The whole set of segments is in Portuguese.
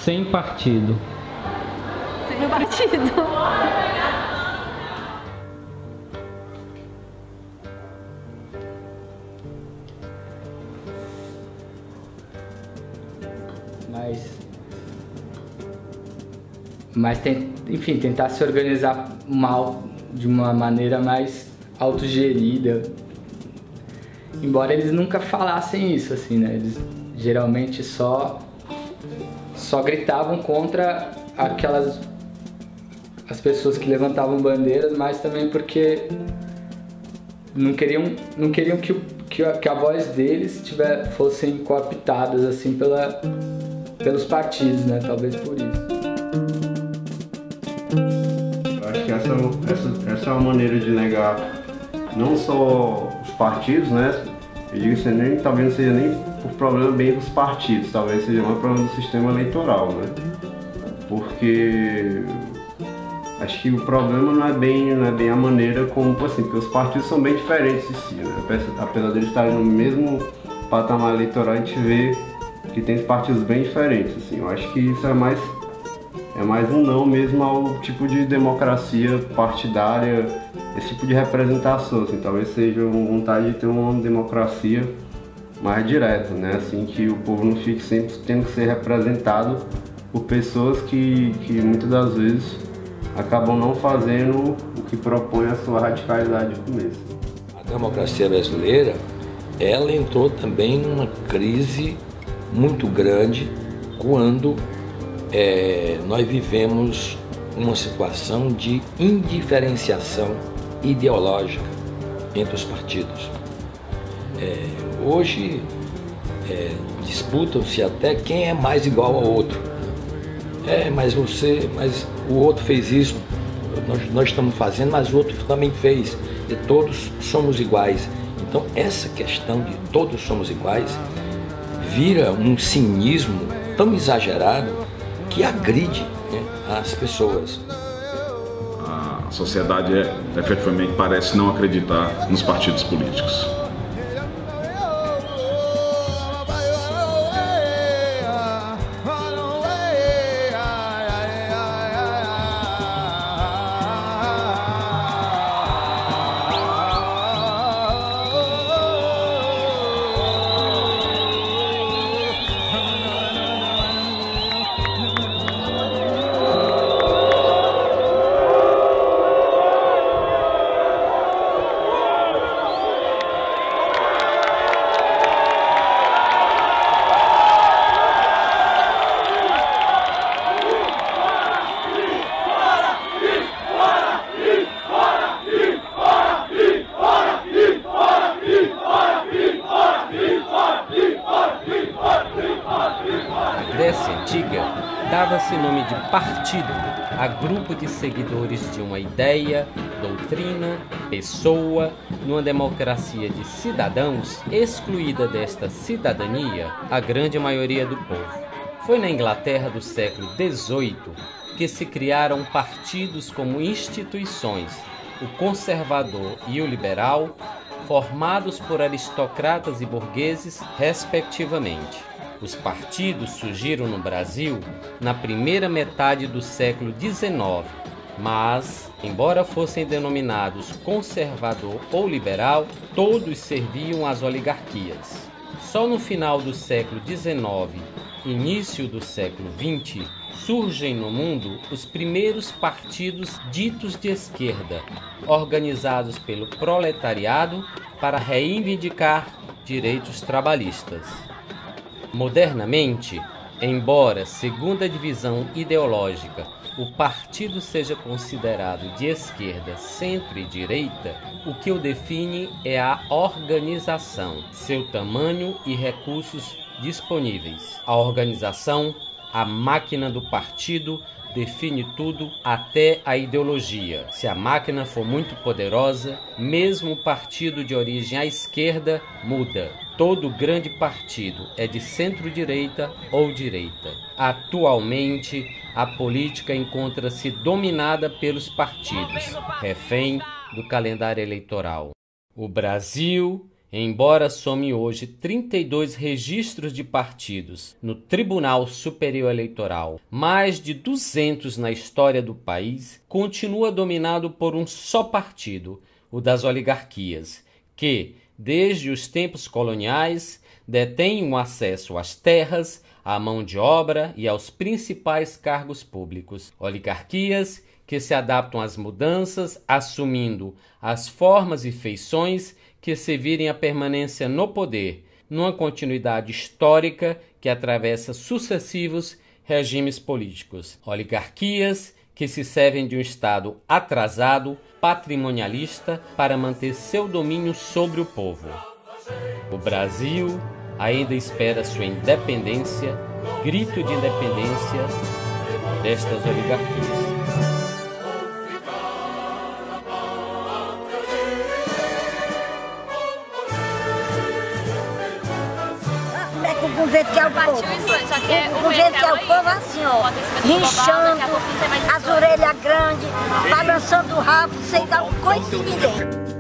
Sem partido. Sem partido. Mas enfim, tentar se organizar de uma maneira mais autogerida. Embora eles nunca falassem isso, assim, né? Eles geralmente só gritavam contra as pessoas que levantavam bandeiras, mas também porque não queriam que a voz deles fossem cooptadas assim pelos partidos, né? Talvez por isso. Eu acho que essa é uma maneira de negar não só os partidos, né? Eu digo que talvez não seja nem por problema bem dos partidos, talvez seja mais problema do sistema eleitoral, né? Porque acho que o problema não é bem a maneira como, assim, porque os partidos são bem diferentes em si, né? Apesar de eles estarem no mesmo patamar eleitoral, a gente vê que tem partidos bem diferentes, assim. Eu acho que isso é mais um não mesmo ao tipo de democracia partidária, esse tipo de representação, assim, talvez seja uma vontade de ter uma democracia mais direta, né, assim, que o povo não fique sempre tendo que ser representado por pessoas que muitas das vezes acabam não fazendo o que propõe a sua radicalidade de começo. A democracia brasileira, ela entrou também numa crise muito grande quando nós vivemos uma situação de indiferenciação ideológica entre os partidos. Hoje disputam-se até quem é mais igual ao outro. Mas o outro fez isso, nós estamos fazendo, mas o outro também fez, e todos somos iguais. Então essa questão de todos somos iguais vira um cinismo tão exagerado que agride, né, as pessoas. A sociedade efetivamente parece não acreditar nos partidos políticos. Dava-se nome de partido a grupo de seguidores de uma ideia, doutrina, pessoa, numa democracia de cidadãos, excluída desta cidadania a grande maioria do povo. Foi na Inglaterra do século XVIII que se criaram partidos como instituições, o conservador e o liberal, formados por aristocratas e burgueses, respectivamente. Os partidos surgiram no Brasil na primeira metade do século XIX, mas, embora fossem denominados conservador ou liberal, todos serviam às oligarquias. Só no final do século XIX, início do século XX, surgem no mundo os primeiros partidos ditos de esquerda, organizados pelo proletariado para reivindicar direitos trabalhistas. Modernamente, embora, segundo a divisão ideológica, o partido seja considerado de esquerda, centro e direita, o que o define é a organização, seu tamanho e recursos disponíveis. A organização, a máquina do partido, define tudo até a ideologia. Se a máquina for muito poderosa, mesmo o partido de origem à esquerda muda. Todo grande partido é de centro-direita ou direita. Atualmente, a política encontra-se dominada pelos partidos, refém do calendário eleitoral. O Brasil Embora some hoje 32 registros de partidos no Tribunal Superior Eleitoral, mais de 200 na história do país, continua dominado por um só partido, o das oligarquias, que, desde os tempos coloniais, detém o acesso às terras, à mão de obra e aos principais cargos públicos. Oligarquias que se adaptam às mudanças, assumindo as formas e feições que se virem a permanência no poder, numa continuidade histórica que atravessa sucessivos regimes políticos. Oligarquias que se servem de um Estado atrasado, patrimonialista, para manter seu domínio sobre o povo. O Brasil ainda espera sua independência, grito de independência destas oligarquias. O governo quer o povo. O governo quer o povo assim, ó, rinchando, as orelhas grandes, balançando o rabo, sem dar um coice em ninguém.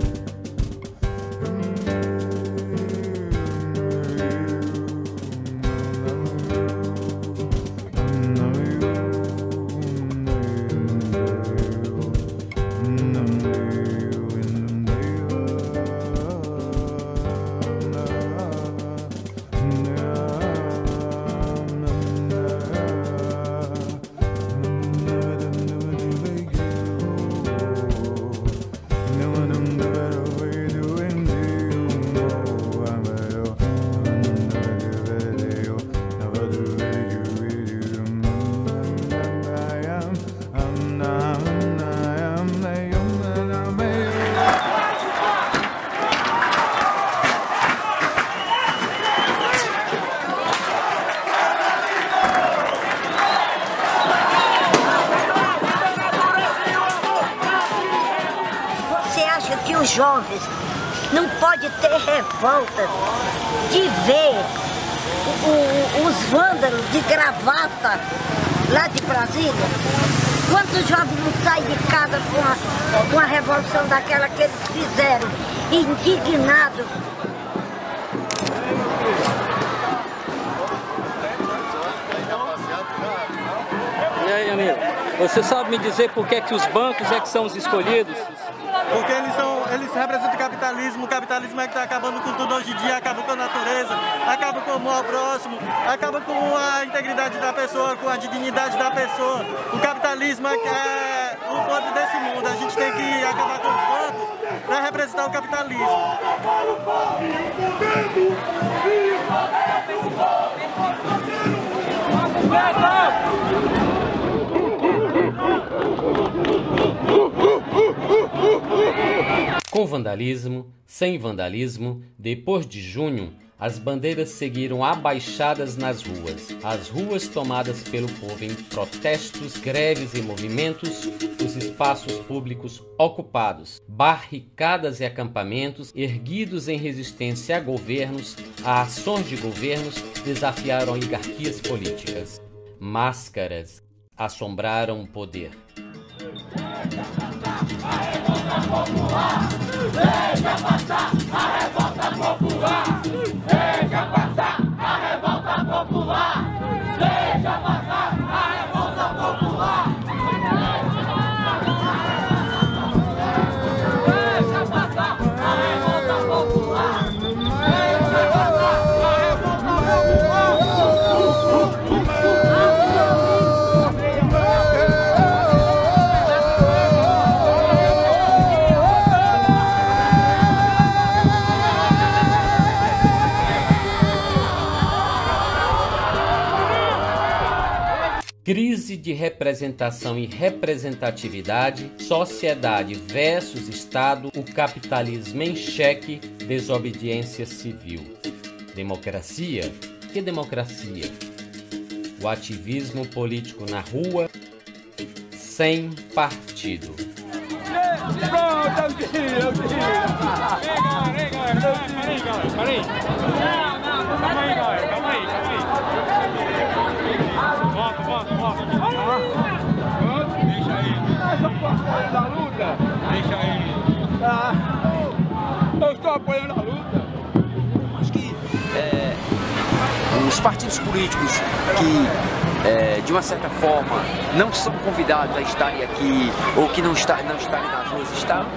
Que os jovens não podem ter revolta de ver os vândalos de gravata lá de Brasília? Quantos jovens não saem de casa com uma revolução daquela que eles fizeram, indignados? E aí, amigo, você sabe me dizer por que os bancos é que são os escolhidos? Porque eles representam o capitalismo é que está acabando com tudo hoje em dia, acaba com a natureza, acaba com o amor ao próximo, acaba com a integridade da pessoa, com a dignidade da pessoa. O capitalismo é o poder desse mundo, a gente tem que acabar com os bancos para representar o capitalismo. Com vandalismo, sem vandalismo, depois de junho, as bandeiras seguiram abaixadas nas ruas. As ruas tomadas pelo povo em protestos, greves e movimentos, os espaços públicos ocupados, barricadas e acampamentos erguidos em resistência a governos, a ações de governos, desafiaram oligarquias políticas. Máscaras assombraram o poder. Deixa passar a revolta popular! Deixa passar a revolta popular! Deixa passar a revolta popular! Deixa passar a revolta popular! Deixa passar a Crise de representação e representatividade, sociedade versus Estado, o capitalismo em xeque, desobediência civil. Democracia? Que democracia? O ativismo político na rua, sem partido. Deixa aí. Eu estou apoiando a luta. os partidos políticos que, de uma certa forma, não são convidados a estarem aqui ou que não estarem nas ruas,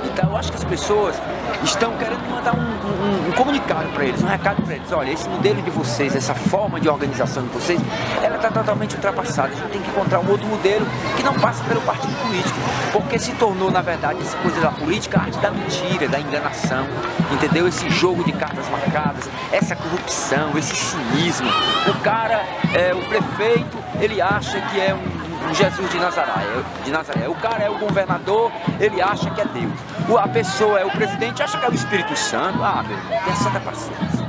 então eu acho que as pessoas estão querendo mandar um comunicado para eles, um recado para eles. Olha, esse modelo de vocês, essa forma de organização de vocês, ela está totalmente ultrapassada. A gente tem que encontrar um outro modelo que não passe pelo partido político, porque se tornou, na verdade, essa coisa da política, a arte da mentira, da enganação, entendeu? Esse jogo de cartas marcadas, essa corrupção, esse cinismo. O cara, o prefeito, ele acha que é um Jesus de Nazaré. O cara é o governador, ele acha que é Deus. A pessoa é o presidente, acha que é o Espírito Santo. Ah, meu, tem santa paciência.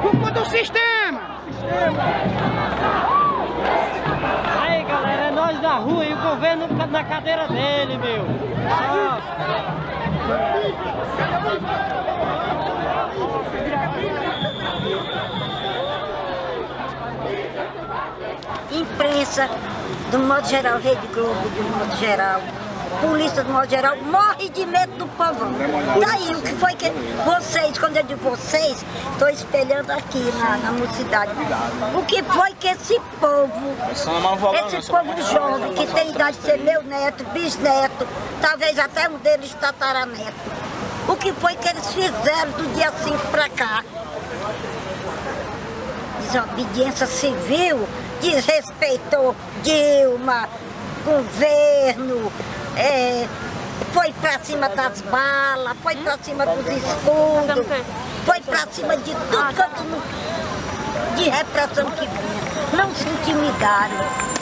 Culpa do sistema! Aí, galera, é nós da rua e o governo na cadeira dele, meu. Imprensa, do modo geral, Rede Globo, do modo geral, polícia, do modo geral, morre de medo do povão. Daí, o que foi que vocês, quando eu digo vocês, estou espelhando aqui na mocidade, o que foi que esse povo jovem, que tem idade de ser meu neto, bisneto, talvez até um deles tataraneto, o que foi que eles fizeram do dia 5 para cá? Desobediência civil, desrespeitou Dilma, governo, foi pra cima das balas, foi pra cima dos escudos, foi pra cima de tudo quanto de repressão que vinha. Não se intimidaram.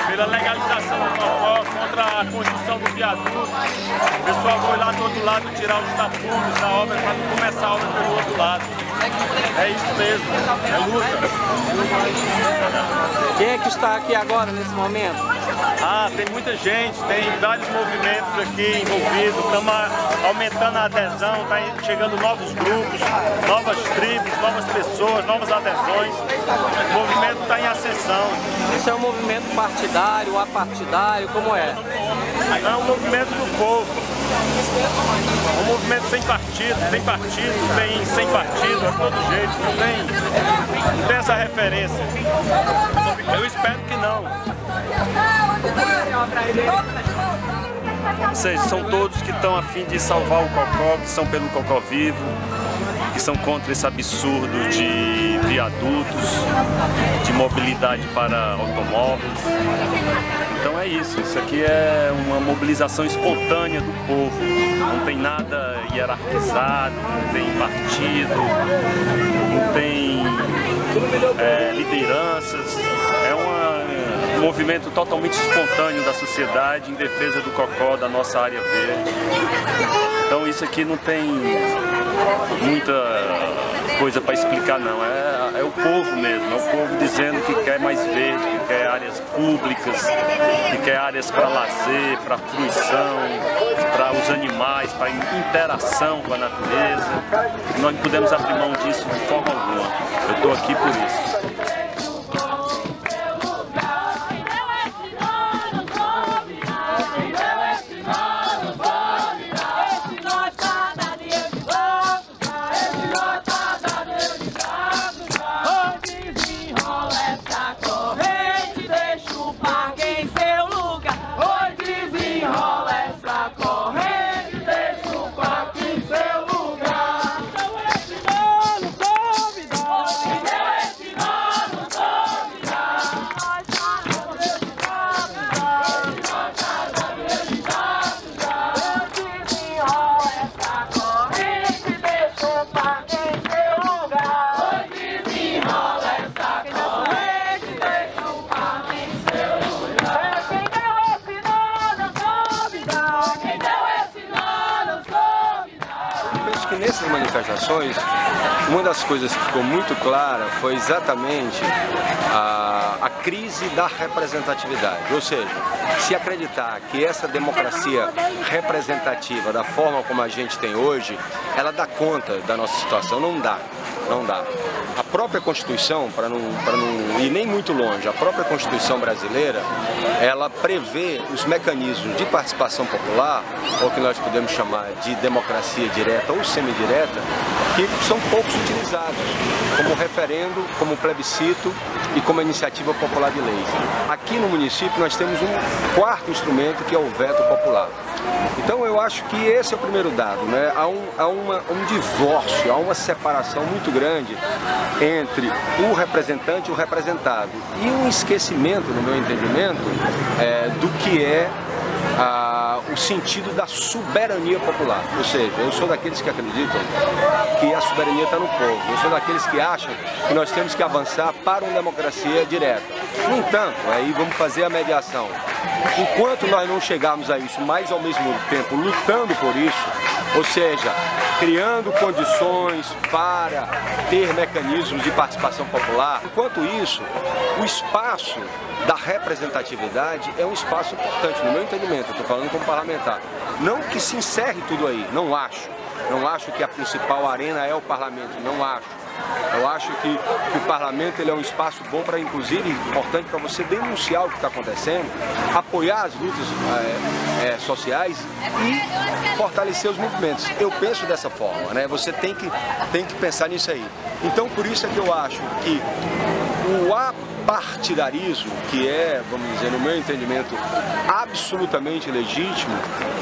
Pela legalização do cocó, contra a construção do viaduto. O pessoal foi lá do outro lado tirar os tapumes da obra para não começar a obra pelo outro lado. É isso mesmo, é luta. Quem é que está aqui agora, nesse momento? Ah, tem muita gente, tem vários movimentos aqui envolvidos, estamos aumentando a adesão, está chegando novos grupos, novas tribos, novas pessoas, novas adesões. O movimento está em ascensão. Isso é um movimento partidário, apartidário, como é? É um movimento do povo. Um movimento sem partido, tem sem partido, é todo jeito, não tem essa referência. Eu espero que não. Ou seja, são todos que estão a fim de salvar o cocó, que são pelo cocó vivo, que são contra esse absurdo de viadutos, de mobilidade para automóveis. Então é isso aqui é uma mobilização espontânea do povo, não tem nada hierarquizado, não tem partido, não tem lideranças, é um movimento totalmente espontâneo da sociedade em defesa do cocó, da nossa área verde. Então isso aqui não tem muita coisa para explicar não, é o povo mesmo, é o povo dizendo que quer mais verde, que quer áreas públicas, que quer áreas para lazer, para fruição, para os animais, para interação com a natureza. Nós não podemos abrir mão disso de forma alguma. Eu estou aqui por isso. Esse manifestações, uma das coisas que ficou muito clara foi exatamente a crise da representatividade. Ou seja, se acreditar que essa democracia representativa, da forma como a gente tem hoje, ela dá conta da nossa situação, não dá. Não dá. A própria Constituição, para não ir nem muito longe, a própria Constituição brasileira, ela prevê os mecanismos de participação popular, ou que nós podemos chamar de democracia direta ou semidireta, que são poucos utilizados, como referendo, como plebiscito e como iniciativa popular de leis. Aqui no município nós temos um quarto instrumento, que é o veto popular. Então eu acho que esse é o primeiro dado, né? Há um divórcio, há uma separação muito grande entre o representante e o representado. E um esquecimento, no meu entendimento, do que é o sentido da soberania popular. Ou seja, eu sou daqueles que acreditam que a soberania está no povo. Eu sou daqueles que acham que nós temos que avançar para uma democracia direta. No entanto, aí vamos fazer a mediação. Enquanto nós não chegarmos a isso, mas ao mesmo tempo lutando por isso, ou seja, criando condições para ter mecanismos de participação popular, enquanto isso, o espaço da representatividade é um espaço importante, no meu entendimento, eu estou falando como parlamentar. Não que se encerre tudo aí, não acho. Não acho que a principal arena é o parlamento, não acho. Eu acho que o parlamento ele é um espaço bom para, inclusive, importante para você denunciar o que está acontecendo, apoiar as lutas sociais e fortalecer os movimentos. Eu penso dessa forma, né? Você tem que pensar nisso aí. Então, por isso é que eu acho que o apartidarismo, que é, vamos dizer, no meu entendimento, absolutamente legítimo,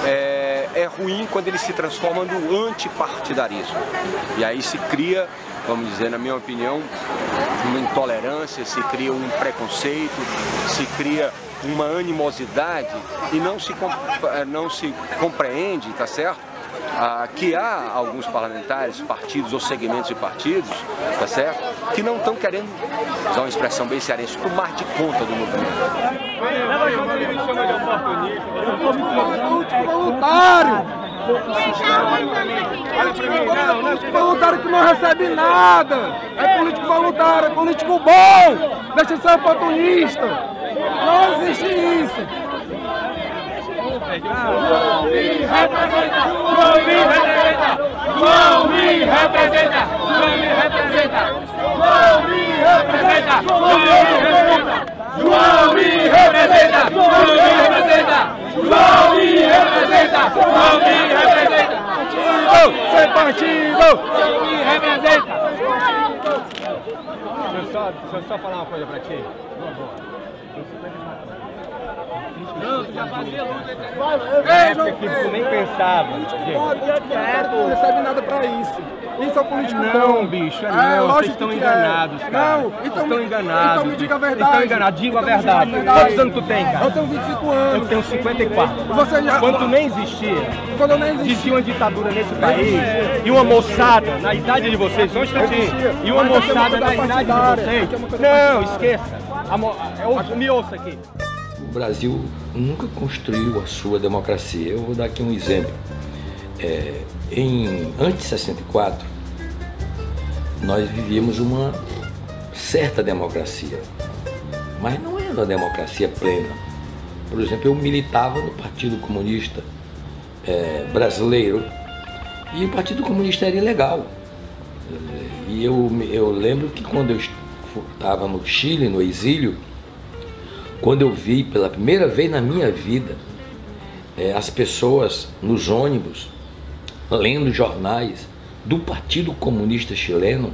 é ruim quando ele se transforma no antipartidarismo. E aí se cria, vamos dizer, na minha opinião, uma intolerância, se cria um preconceito, se cria uma animosidade e não se compreende, tá certo? Que há alguns parlamentares, partidos ou segmentos de partidos, tá certo? Que não estão querendo, usar uma expressão bem cearense, tomar de conta do movimento. Voluntário! Político voluntário que não recebe nada! É político voluntário, é político bom! Deixa de ser oportunista! Não existe isso! Não me representa! Não me representa! Não me representa! Não me representa! Não me representa! Não me representa! João me representa! Não me representa! João me representa! Não me representa! Partido! Sem partido! Não me representa! Deixa eu só falar uma coisa pra ti. Não, tu já fazia luta. É, porque tu nem pensava. Não recebe nada pra isso. Isso é o político bom. Bicho, não, vocês estão enganados, cara. Não, então estão enganados. Então me diga a verdade. Estão enganados, diga a verdade. Quantos anos tu tem, cara? Eu tenho 25 anos. Eu tenho 54. Você já... Quando tu nem existia. Quando eu nem existia. Existia uma ditadura nesse país. E uma moçada, na idade de vocês, só um instantinho. E uma moçada na idade de vocês. Não, esqueça. Me ouça aqui. O Brasil nunca construiu a sua democracia. Eu vou dar aqui um exemplo. Antes de 64, nós vivíamos uma certa democracia, mas não era uma democracia plena. Por exemplo, eu militava no Partido Comunista Brasileiro e o Partido Comunista era ilegal. E eu lembro que quando eu estava no Chile, no exílio, quando eu vi pela primeira vez na minha vida as pessoas nos ônibus lendo jornais do Partido Comunista Chileno,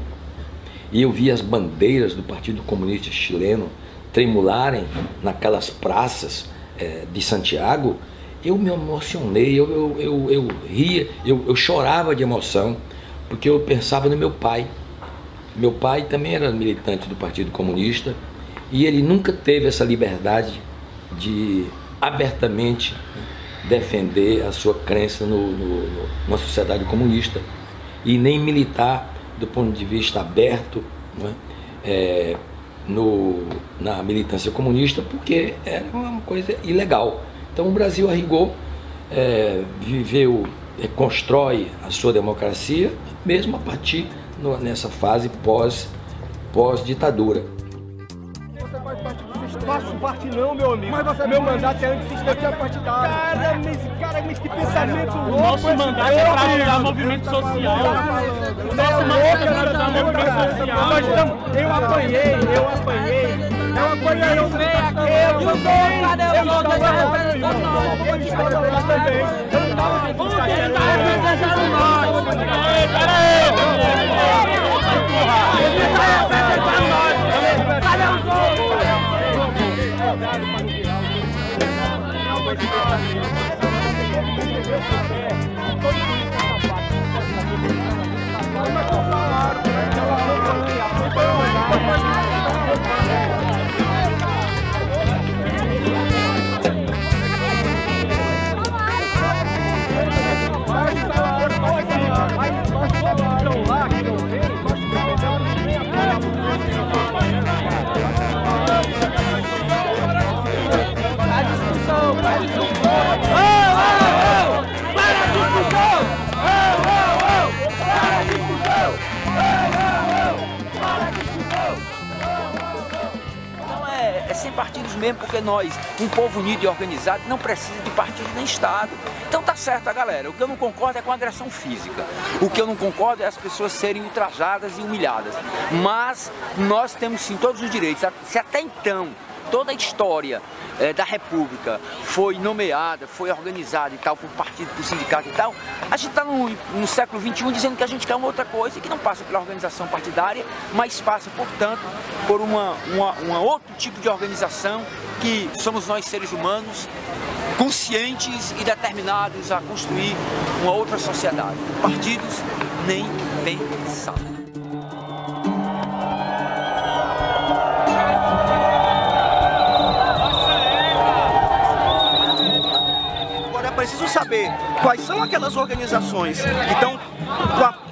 e eu vi as bandeiras do Partido Comunista Chileno tremularem naquelas praças de Santiago, eu me emocionei, eu ria, eu chorava de emoção, porque eu pensava no meu pai. Meu pai também era militante do Partido Comunista, e ele nunca teve essa liberdade de abertamente defender a sua crença numa sociedade comunista e nem militar do ponto de vista aberto, na militância comunista, porque era uma coisa ilegal. Então o Brasil, a rigor, viveu constrói a sua democracia, mesmo a partir nessa fase pós-ditadura. Faço parte não, meu amigo. Mas você, meu mandato é antissistema partidário. Cara, mas que pensamento louco. Nosso mandato é para ajudar o movimento social. Nosso mandato é para ajudar o movimento social. Eu apanhei. Eu sei aquele. Eu cadê o outro? Eu vamos tentar representar nós. Cadê os outros? Sem partidos mesmo, porque nós, um povo unido e organizado, não precisa de partido nem Estado. Então tá certo, galera. O que eu não concordo é com a agressão física. O que eu não concordo é as pessoas serem ultrajadas e humilhadas. Mas nós temos sim todos os direitos. Se até então toda a história da República foi nomeada, foi organizada e tal, por partido, por sindicato e tal, a gente está no século XXI dizendo que a gente quer uma outra coisa e que não passa pela organização partidária, mas passa, portanto, por uma outro tipo de organização que somos nós seres humanos conscientes e determinados a construir uma outra sociedade. Partidos nem pensar. Preciso saber quais são aquelas organizações que estão,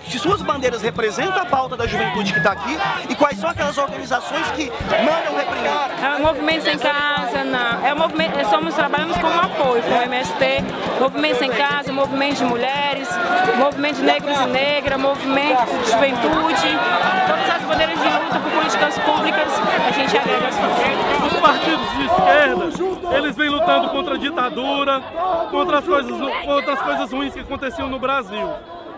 que suas bandeiras representam a pauta da juventude que está aqui, e quais são aquelas organizações que mandam reprimir. É o Movimento Sem Casa, não. É o movimento, trabalhamos como apoio com o MST, Movimento Sem Casa, Movimento de Mulheres, Movimento de Negros e Negras, Movimento de Juventude, todas as bandeiras de luta por políticas públicas, a gente agrega as forças. Os partidos de esquerda, eles vêm lutando contra a ditadura, contra as coisas ruins que aconteciam no Brasil.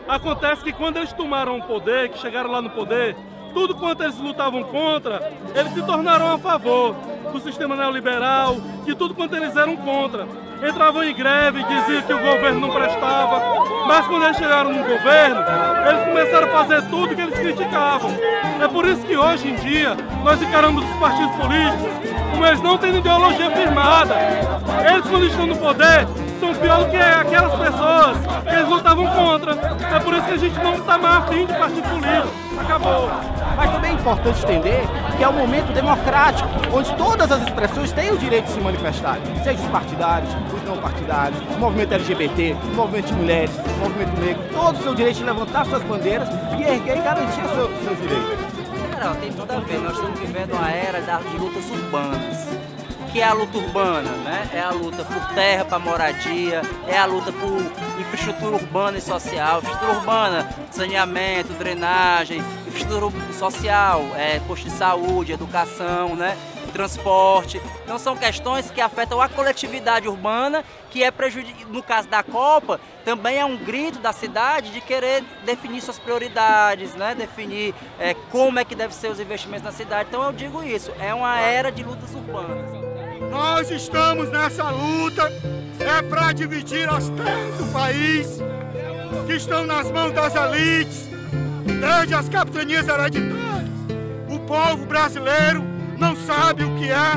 Acontece que quando eles tomaram o poder, que chegaram lá no poder, tudo quanto eles lutavam contra, eles se tornaram a favor do sistema neoliberal, que tudo quanto eles eram contra. Entravam em greve, diziam que o governo não prestava, mas quando eles chegaram no governo, eles começaram a fazer tudo que eles criticavam. É por isso que hoje em dia nós encaramos os partidos políticos como eles não têm ideologia firmada. Eles, quando estão no poder, são pior do que aquelas pessoas que eles lutavam contra. É por isso que a gente não está mais afim de partido político. Acabou. Mas também é importante entender que é um momento democrático, onde todas as expressões têm o direito de se manifestar, seja os partidários, os não partidários, o movimento LGBT, o movimento de mulheres, o movimento negro, todos têm o direito de levantar suas bandeiras e erguer e garantir seus direitos. Não, tem tudo a ver. Nós estamos vivendo uma era de lutas urbanas. O que é a luta urbana, né? É a luta por terra para moradia, é a luta por infraestrutura urbana e social. Infraestrutura urbana, saneamento, drenagem, infraestrutura social, posto de saúde, educação, né? Transporte. Então são questões que afetam a coletividade urbana, que é no caso da Copa, também é um grito da cidade de querer definir suas prioridades, né? Definir como é que devem ser os investimentos na cidade. Então eu digo isso, é uma era de lutas urbanas. Nós estamos nessa luta, para dividir as terras do país, que estão nas mãos das elites, desde as capitanias hereditárias. O povo brasileiro não sabe o que é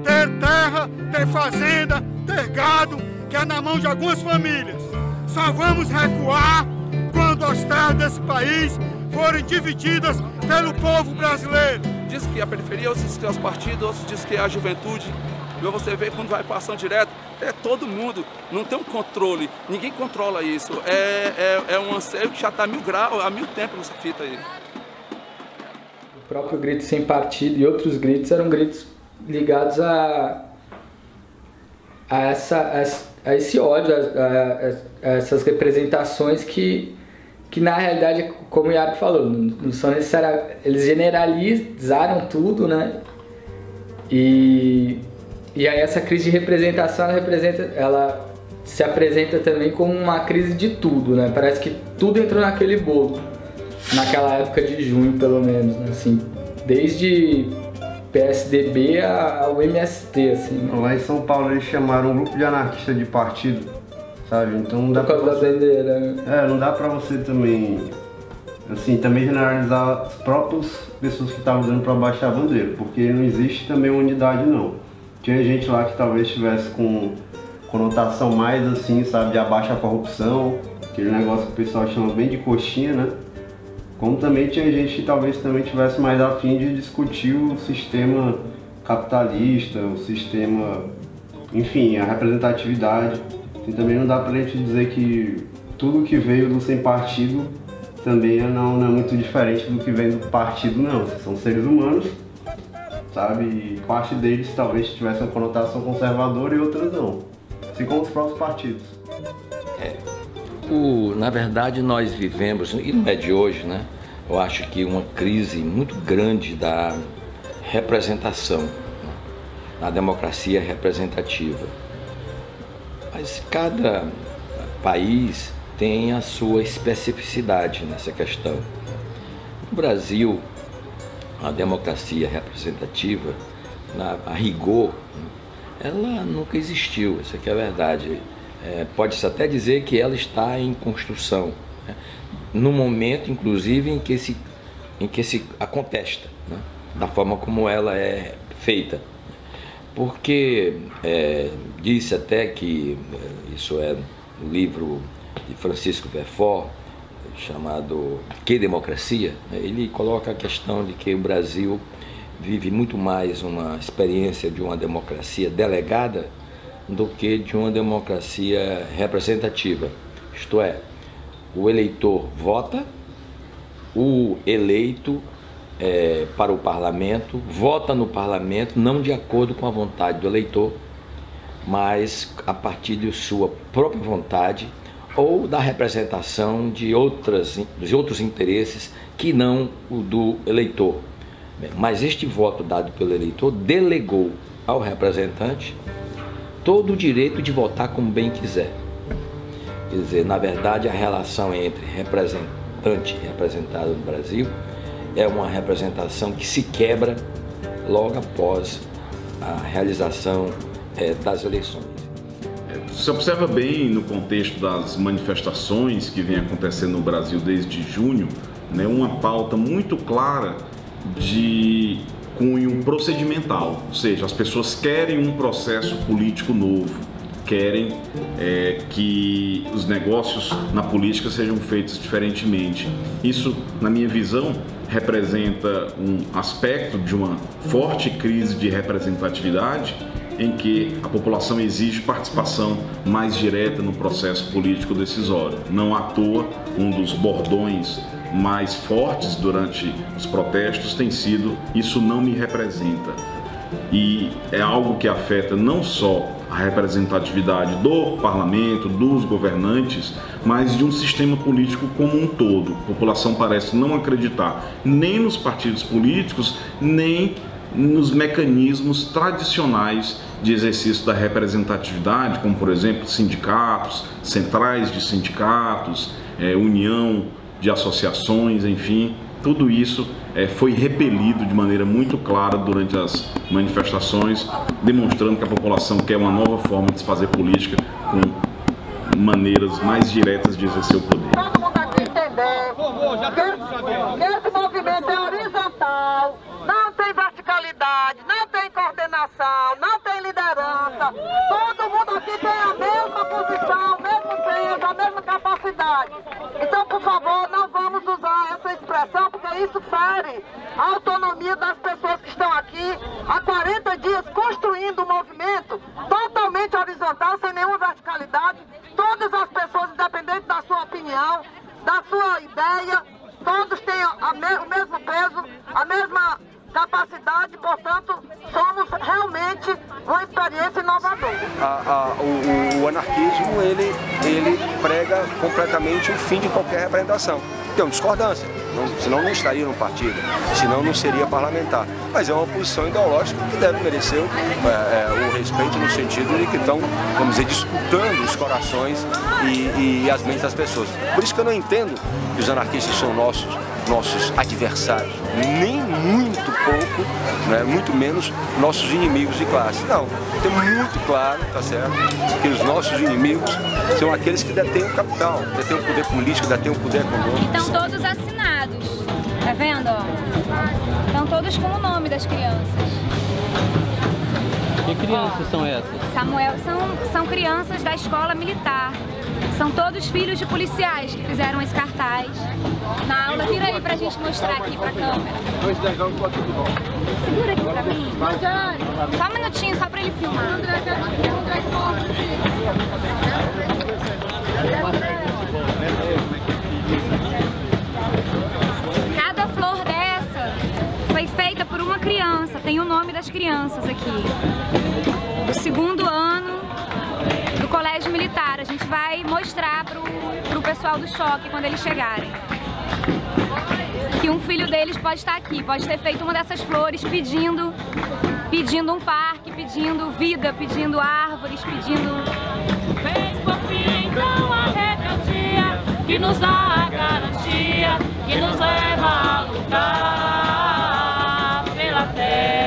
ter terra, ter fazenda, ter gado, que é na mão de algumas famílias. Só vamos recuar quando as terras desse país forem divididas pelo povo brasileiro. Diz que a periferia, outros diz que é os partidos, outros diz que é a juventude. E você vê quando vai para ação direta, é todo mundo, não tem um controle, ninguém controla isso. É um anseio que já está há mil tempos nessa fita aí. O próprio Grito Sem Partido e outros gritos eram gritos ligados a esse ódio, a essas representações que na realidade, como o Iago falou, não são necessárias, eles generalizaram tudo, né? E aí essa crise de representação, ela se apresenta também como uma crise de tudo, né? Parece que tudo entrou naquele bolo, naquela época de junho, pelo menos, né? Assim, desde PSDB ao MST, assim. Lá em São Paulo eles chamaram um grupo de anarquistas de partido, sabe? Então não dá pra você... não dá pra você também, assim, também generalizar as próprias pessoas que estavam usando pra baixar a bandeira, porque não existe também uma unidade, não. Tinha gente lá que talvez estivesse com conotação mais assim, sabe, de abaixo a corrupção, aquele negócio que o pessoal chama bem de coxinha, né? Como também tinha gente que talvez também tivesse mais a fim de discutir o sistema capitalista, o sistema, enfim, a representatividade. E também não dá pra gente dizer que tudo que veio do sem partido também não é muito diferente do que vem do partido, não. São seres humanos, sabe? E parte deles talvez tivesse uma conotação conservadora e outras não. Assim como os próprios partidos. Na verdade, nós vivemos, e não é de hoje, né? Eu acho que uma crise muito grande da representação, né? Na democracia representativa. Mas cada país tem a sua especificidade nessa questão. No Brasil, a democracia representativa, a rigor, ela nunca existiu, isso aqui é a verdade. Pode-se até dizer que ela está em construção, né? No momento, inclusive, em que se a contesta, né? Da forma como ela é feita. Porque disse até que, isso é no livro de Francisco Verfort, chamado Que Democracia, né? Ele coloca a questão de que o Brasil vive muito mais uma experiência de uma democracia delegada do que de uma democracia representativa. Isto é, o eleitor vota, o eleito para o parlamento vota no parlamento não de acordo com a vontade do eleitor, mas a partir de sua própria vontade ou da representação de outros interesses que não o do eleitor. Mas este voto dado pelo eleitor delegou ao representante todo o direito de votar como bem quiser. Quer dizer, na verdade, a relação entre representante e representado no Brasil é uma representação que se quebra logo após a realização das eleições. Você observa bem no contexto das manifestações que vem acontecendo no Brasil desde junho, né, uma pauta muito clara de cunho procedimental, ou seja, as pessoas querem um processo político novo, querem que os negócios na política sejam feitos diferentemente. Isso, na minha visão, representa um aspecto de uma forte crise de representatividade em que a população exige participação mais direta no processo político decisório. Não à toa, um dos bordões mais fortes durante os protestos tem sido "isso não me representa". E é algo que afeta não só a representatividade do parlamento, dos governantes, mas de um sistema político como um todo. A população parece não acreditar nem nos partidos políticos, nem nos mecanismos tradicionais de exercício da representatividade, como por exemplo sindicatos, centrais de sindicatos, união de associações, enfim, tudo isso foi repelido de maneira muito clara durante as manifestações, demonstrando que a população quer uma nova forma de se fazer política com maneiras mais diretas de exercer o poder. Todo mundo aqui entender que esse movimento é horizontal, não tem verticalidade, não tem coordenação, não tem liderança. Todo mundo aqui tem a mesma posição, o mesmo peso, a mesma capacidade. Então, por favor, não vamos usar essa expressão, porque isso fere a autonomia das pessoas que estão aqui há 40 dias construindo um movimento totalmente horizontal, sem nenhuma verticalidade. Todas as pessoas, independente da sua opinião, da sua ideia, todos têm o mesmo peso, a mesma capacidade, portanto, somos realmente uma experiência inovadora. O anarquismo, ele prega completamente o fim de qualquer representação. Tem discordância, senão não estaria no partido, senão não seria parlamentar. Mas é uma posição ideológica que deve merecer o respeito no sentido de que estão, vamos dizer, disputando os corações e as mentes das pessoas. Por isso que eu não entendo que os anarquistas são nossos adversários, nem muito pouco, né, muito menos nossos inimigos de classe. Não, tem muito claro, tá certo, que os nossos inimigos são aqueles que detêm o capital, detêm o poder político, detêm o poder econômico. Estão todos assinados, tá vendo? Estão todos com o nome das crianças. Que crianças são essas? Samuel, são crianças da escola militar. São todos filhos de policiais que fizeram esse cartaz na aula. Vira aí pra gente mostrar aqui pra câmera. Segura aqui pra mim. Só um minutinho, só pra ele filmar. Cada flor dessa foi feita por uma criança. Tem o nome das crianças aqui. Do 2º ano do Colégio Militar. A gente vai mostrar pro pessoal do choque quando eles chegarem. Que um filho deles pode estar aqui, pode ter feito uma dessas flores pedindo um parque, pedindo vida, pedindo árvores, pedindo... Fez por fim então a rebeldia que nos dá a garantia, que nos leva a lutar pela terra.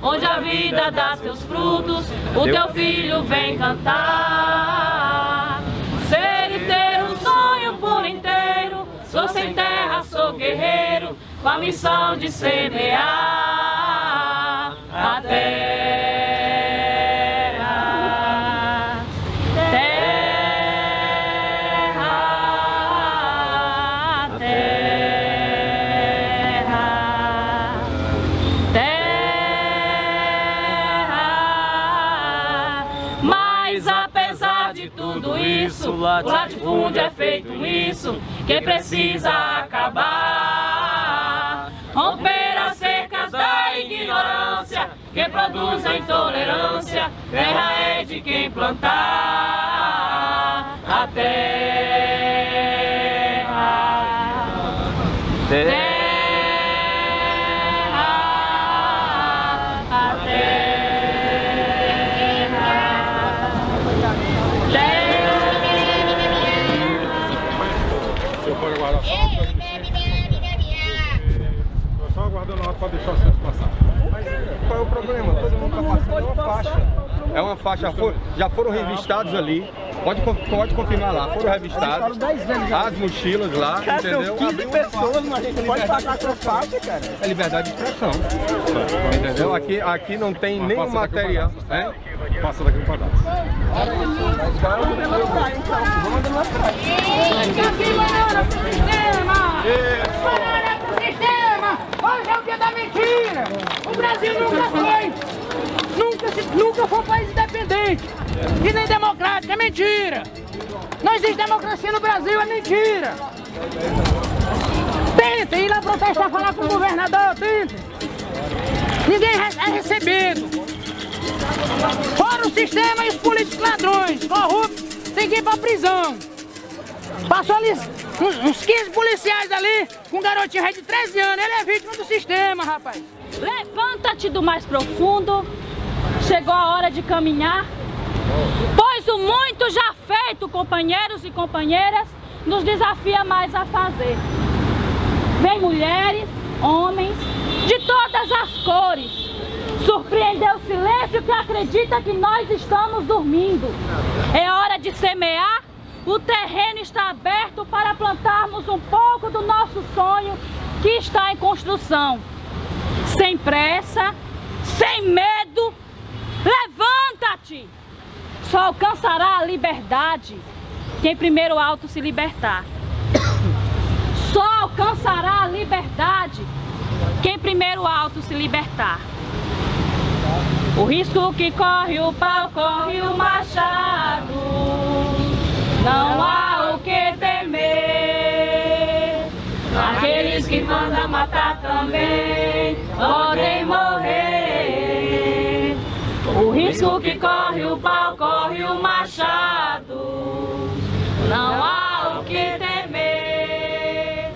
Onde a vida dá seus frutos, o teu filho vem cantar. Ser e ter um sonho por inteiro, sou sem terra, sou guerreiro, com a missão de semear a terra. O latifúndio é feito isso, que precisa acabar. Romper as cercas da ignorância, que produz a intolerância. Terra é de quem plantar a terra. Só aguardando lá para deixar o centro passar. Mas qual é o problema? Todo mundo está passando uma faixa. É uma faixa, já foram revistados ali. Pode confirmar lá, foram revistados. As mochilas lá, entendeu? 15 pessoas, mas a gente pode passar com a faixa, cara. É liberdade de expressão. Entendeu? Aqui não tem nenhum material. Passa daqui no pedaço. Vamos demonstrar, então. Vamos demonstrar. Hoje é o dia da mentira! O Brasil nunca foi um país independente e nem democrático, é mentira! Não existe democracia no Brasil, é mentira! Tentem ir lá protestar, falar com o governador, tentem! Ninguém é recebido! Fora o sistema e os políticos ladrões, corruptos, tem que ir pra prisão! Passou ali uns 15 policiais ali, com um garotinho de 13 anos, ele é vítima do sistema, rapaz. Levanta-te do mais profundo, chegou a hora de caminhar, pois o muito já feito, companheiros e companheiras, nos desafia mais a fazer. Vem mulheres, homens, de todas as cores, surpreender o silêncio que acredita que nós estamos dormindo. É hora de semear. O terreno está aberto para plantarmos um pouco do nosso sonho que está em construção. Sem pressa, sem medo, levanta-te! Só alcançará a liberdade quem primeiro auto se libertar. Só alcançará a liberdade quem primeiro alto se libertar. O risco que corre o pau, corre o machado. Não há o que temer. Aqueles que mandam matar também podem morrer. O risco que corre o pau, corre o machado. Não há o que temer.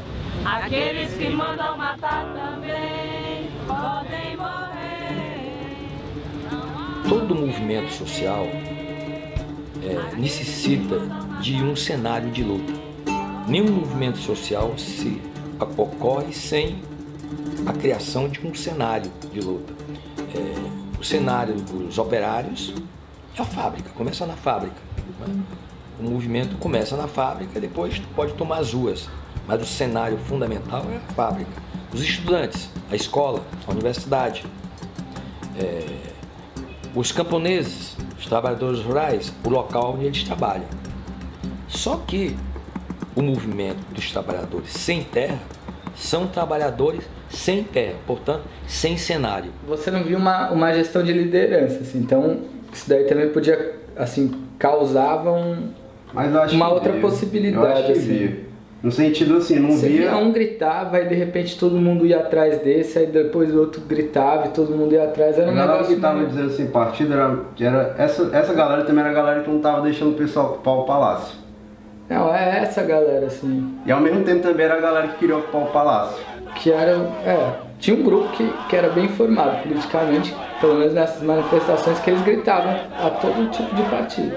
Aqueles que mandam matar também podem morrer. Todo movimento social necessita de um cenário de luta. Nenhum movimento social se ocorre sem a criação de um cenário de luta. O cenário dos operários é a fábrica, começa na fábrica. O movimento começa na fábrica, depois pode tomar as ruas, mas o cenário fundamental é a fábrica. Os estudantes, a escola, a universidade, os camponeses, os trabalhadores rurais, o local onde eles trabalham. Só que o movimento dos trabalhadores sem terra são trabalhadores sem terra, portanto, sem cenário. Você não viu uma gestão de liderança, assim, então isso daí também podia, assim, causava uma outra possibilidade. Eu acho que assim. via. No sentido assim, não Você via... um gritava e de repente todo mundo ia atrás desse, aí depois o outro gritava e todo mundo ia atrás. Era um negócio que tava dizendo assim, partido era essa galera também era a galera que não tava deixando o pessoal ocupar o palácio. Não, é essa galera, assim. E ao mesmo tempo também era a galera que queria ocupar o palácio. Que era, tinha um grupo que era bem formado politicamente, pelo menos nessas manifestações, que eles gritavam a todo tipo de partido.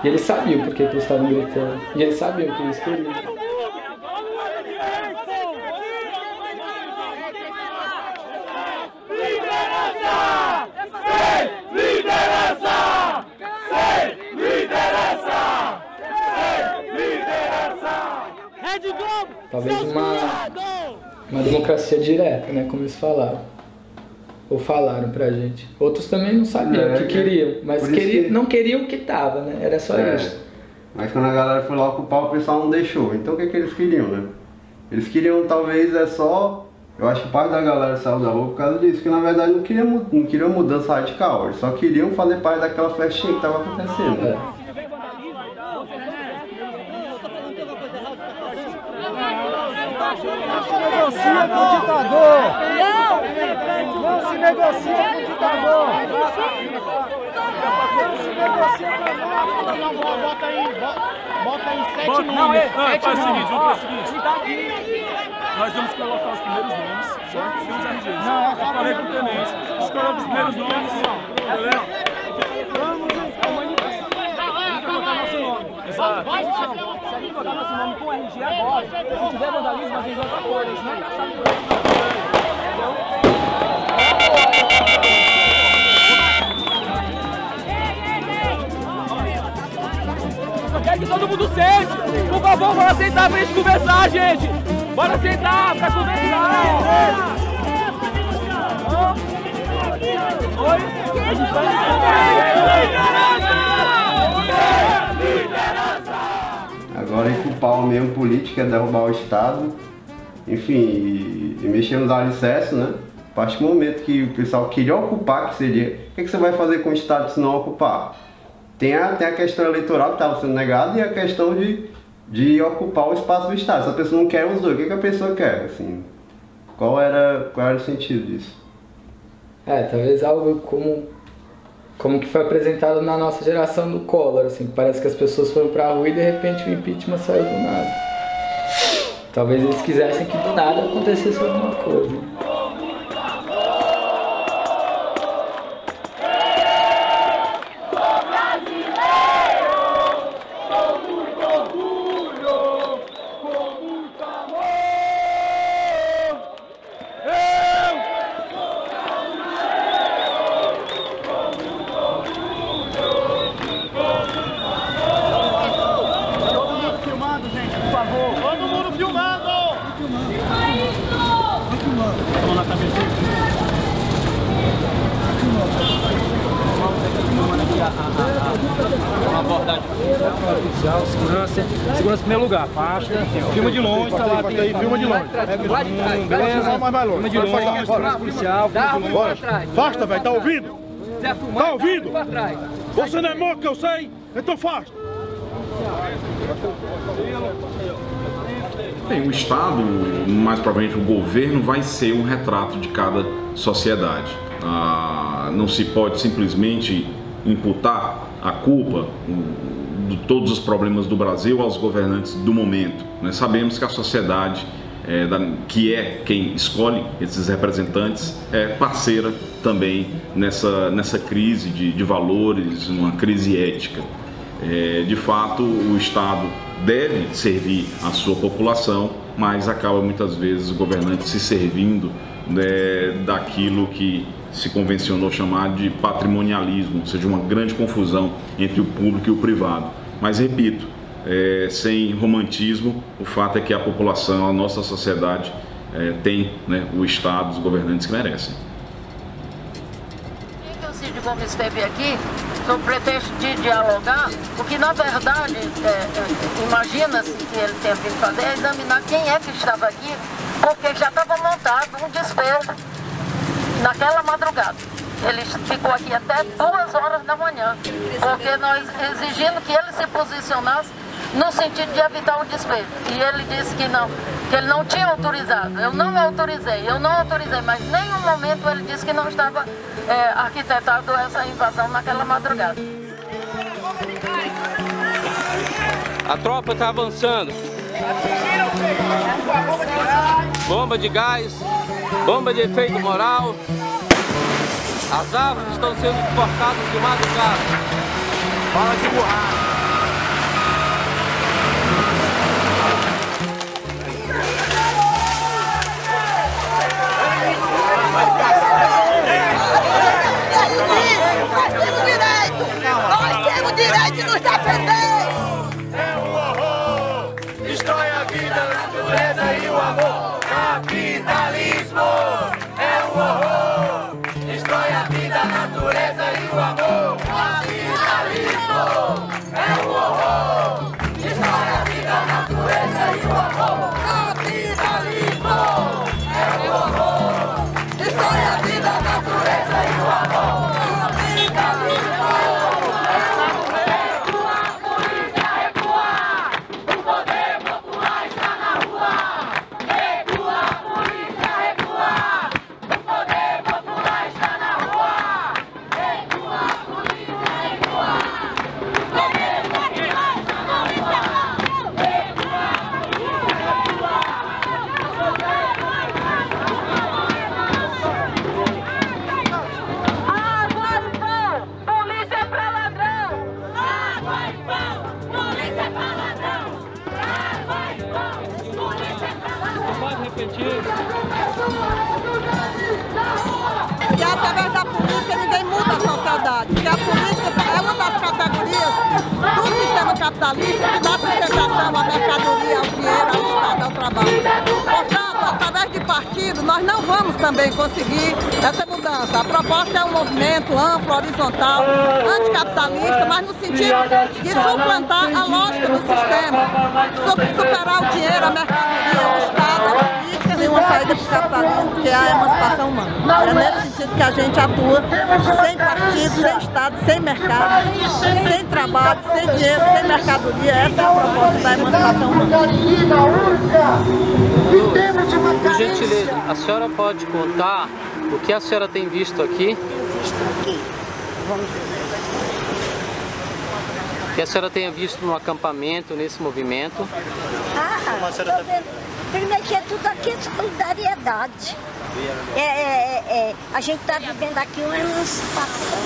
E eles sabiam por que eles estavam gritando. E eles sabiam o que eles queriam. Talvez uma democracia direta, né, como eles falaram. Ou falaram pra gente. Outros também não sabiam o que queriam, mas não queriam o que tava, né? Era só isso. Mas quando a galera foi lá ocupar, o pessoal não deixou. Então o que eles queriam, né? Eles queriam, talvez, eu acho que parte da galera saiu da rua por causa disso, que na verdade não queriam mudança radical. Eles só queriam fazer parte daquela festinha que tava acontecendo. Não se negocia com o ditador! Não se negocia com o ditador! Não se negocia com o ditador! Bota aí 7 nomes. Não, faz o seguinte, vamos fazer o seguinte. Nós vamos colocar os primeiros nomes, certo? Sem os RGs. Não, eu falei com o tenente. Escolha os primeiros nomes, beleza? Vamos colocar nosso nome. Exato. Se a gente colocar nosso nome com o RG agora, se tiver vandalismo, a gente vai pra fora. A gente não sabe por isso. Eu quero que todo mundo sente. Por favor, bora sentar pra gente conversar, gente. Bora sentar pra conversar. Oi? A gente vai... Agora ocupar o meio político é derrubar o Estado, enfim, e mexer nos alicerces, né? A partir do momento que o pessoal queria ocupar, que seria, o que você vai fazer com o Estado se não ocupar? Tem a questão eleitoral que estava sendo negada e a questão de ocupar o espaço do Estado. Se a pessoa não quer os dois, o que a pessoa quer? Assim, qual era o sentido disso? Talvez algo como que foi apresentado na nossa geração do Collor, assim, parece que as pessoas foram pra rua e de repente o impeachment saiu do nada. Talvez eles quisessem que do nada acontecesse alguma coisa. tranquilidade policial, segurança em primeiro lugar, faixa, filma de longe, tá lá, tem aí, filma de longe. Beleza? Filma de longe, segurança policial, filma de longe. Afasta, velho, tá ouvindo? Tá ouvindo? Você não é moco que eu sei, então afasta. Bem, o Estado, mais provavelmente o governo, vai ser um retrato de cada sociedade. Não se pode simplesmente imputar a culpa de todos os problemas do Brasil aos governantes do momento. Nós sabemos que a sociedade, que é quem escolhe esses representantes, é parceira também nessa crise de valores, uma crise ética. De fato, o Estado deve servir a sua população, mas acaba muitas vezes o governante se servindo daquilo que se convencionou chamar de patrimonialismo, ou seja, uma grande confusão entre o público e o privado. Mas repito, sem romantismo, o fato é que a população, a nossa sociedade tem o Estado, os governantes que merecem. O Cid Gomes esteve aqui sob pretexto de dialogar, porque na verdade, imagina-se que ele tem vindo fazer é examinar quem é que estava aqui, porque já estava montado um despejo naquela madrugada. Ele ficou aqui até 2 horas da manhã, porque nós exigindo que ele se posicionasse no sentido de evitar o despejo. E ele disse que não, que ele não tinha autorizado. Eu não autorizei, mas em nenhum momento ele disse que não estava arquitetado essa invasão naquela madrugada. A tropa está avançando. Bomba de gás, bomba de efeito moral. As árvores estão sendo cortadas de madrugada. Bala de borracha. Nós temos direito de nos defender! É um horror! Destrói a vida, a natureza e o amor! Capitalismo! É um horror! Destrói a vida, a natureza e o amor! Capitalismo! É um horror! Destrói a vida, a natureza e o amor! Capitalismo! É um horror! Destrói a vida, a natureza e o amor! E através da política ninguém muda a sociedade, porque a política é uma das categorias do sistema capitalista que dá sustentação à mercadoria, ao dinheiro, ao Estado, ao trabalho. Portanto, através de partido, nós não vamos também conseguir essa mudança. A proposta é um movimento amplo, horizontal, anticapitalista, mas no sentido de suplantar a lógica do sistema, superar o dinheiro, a mercadoria, o Estado, a política. Tem uma saída para o capitalismo, que é a emancipação humana. É nesse sentido que a gente atua, sem partido, sem Estado, sem mercado, sem trabalho, sem dinheiro, sem mercadoria. Essa é a proposta da emancipação humana. Por gentileza, a senhora pode contar o que a senhora tem visto aqui? Visto aqui? Vamos ver. Que a senhora tenha visto no acampamento, nesse movimento? Primeiro que é tudo aqui de solidariedade. A gente está vivendo aqui uma emancipação.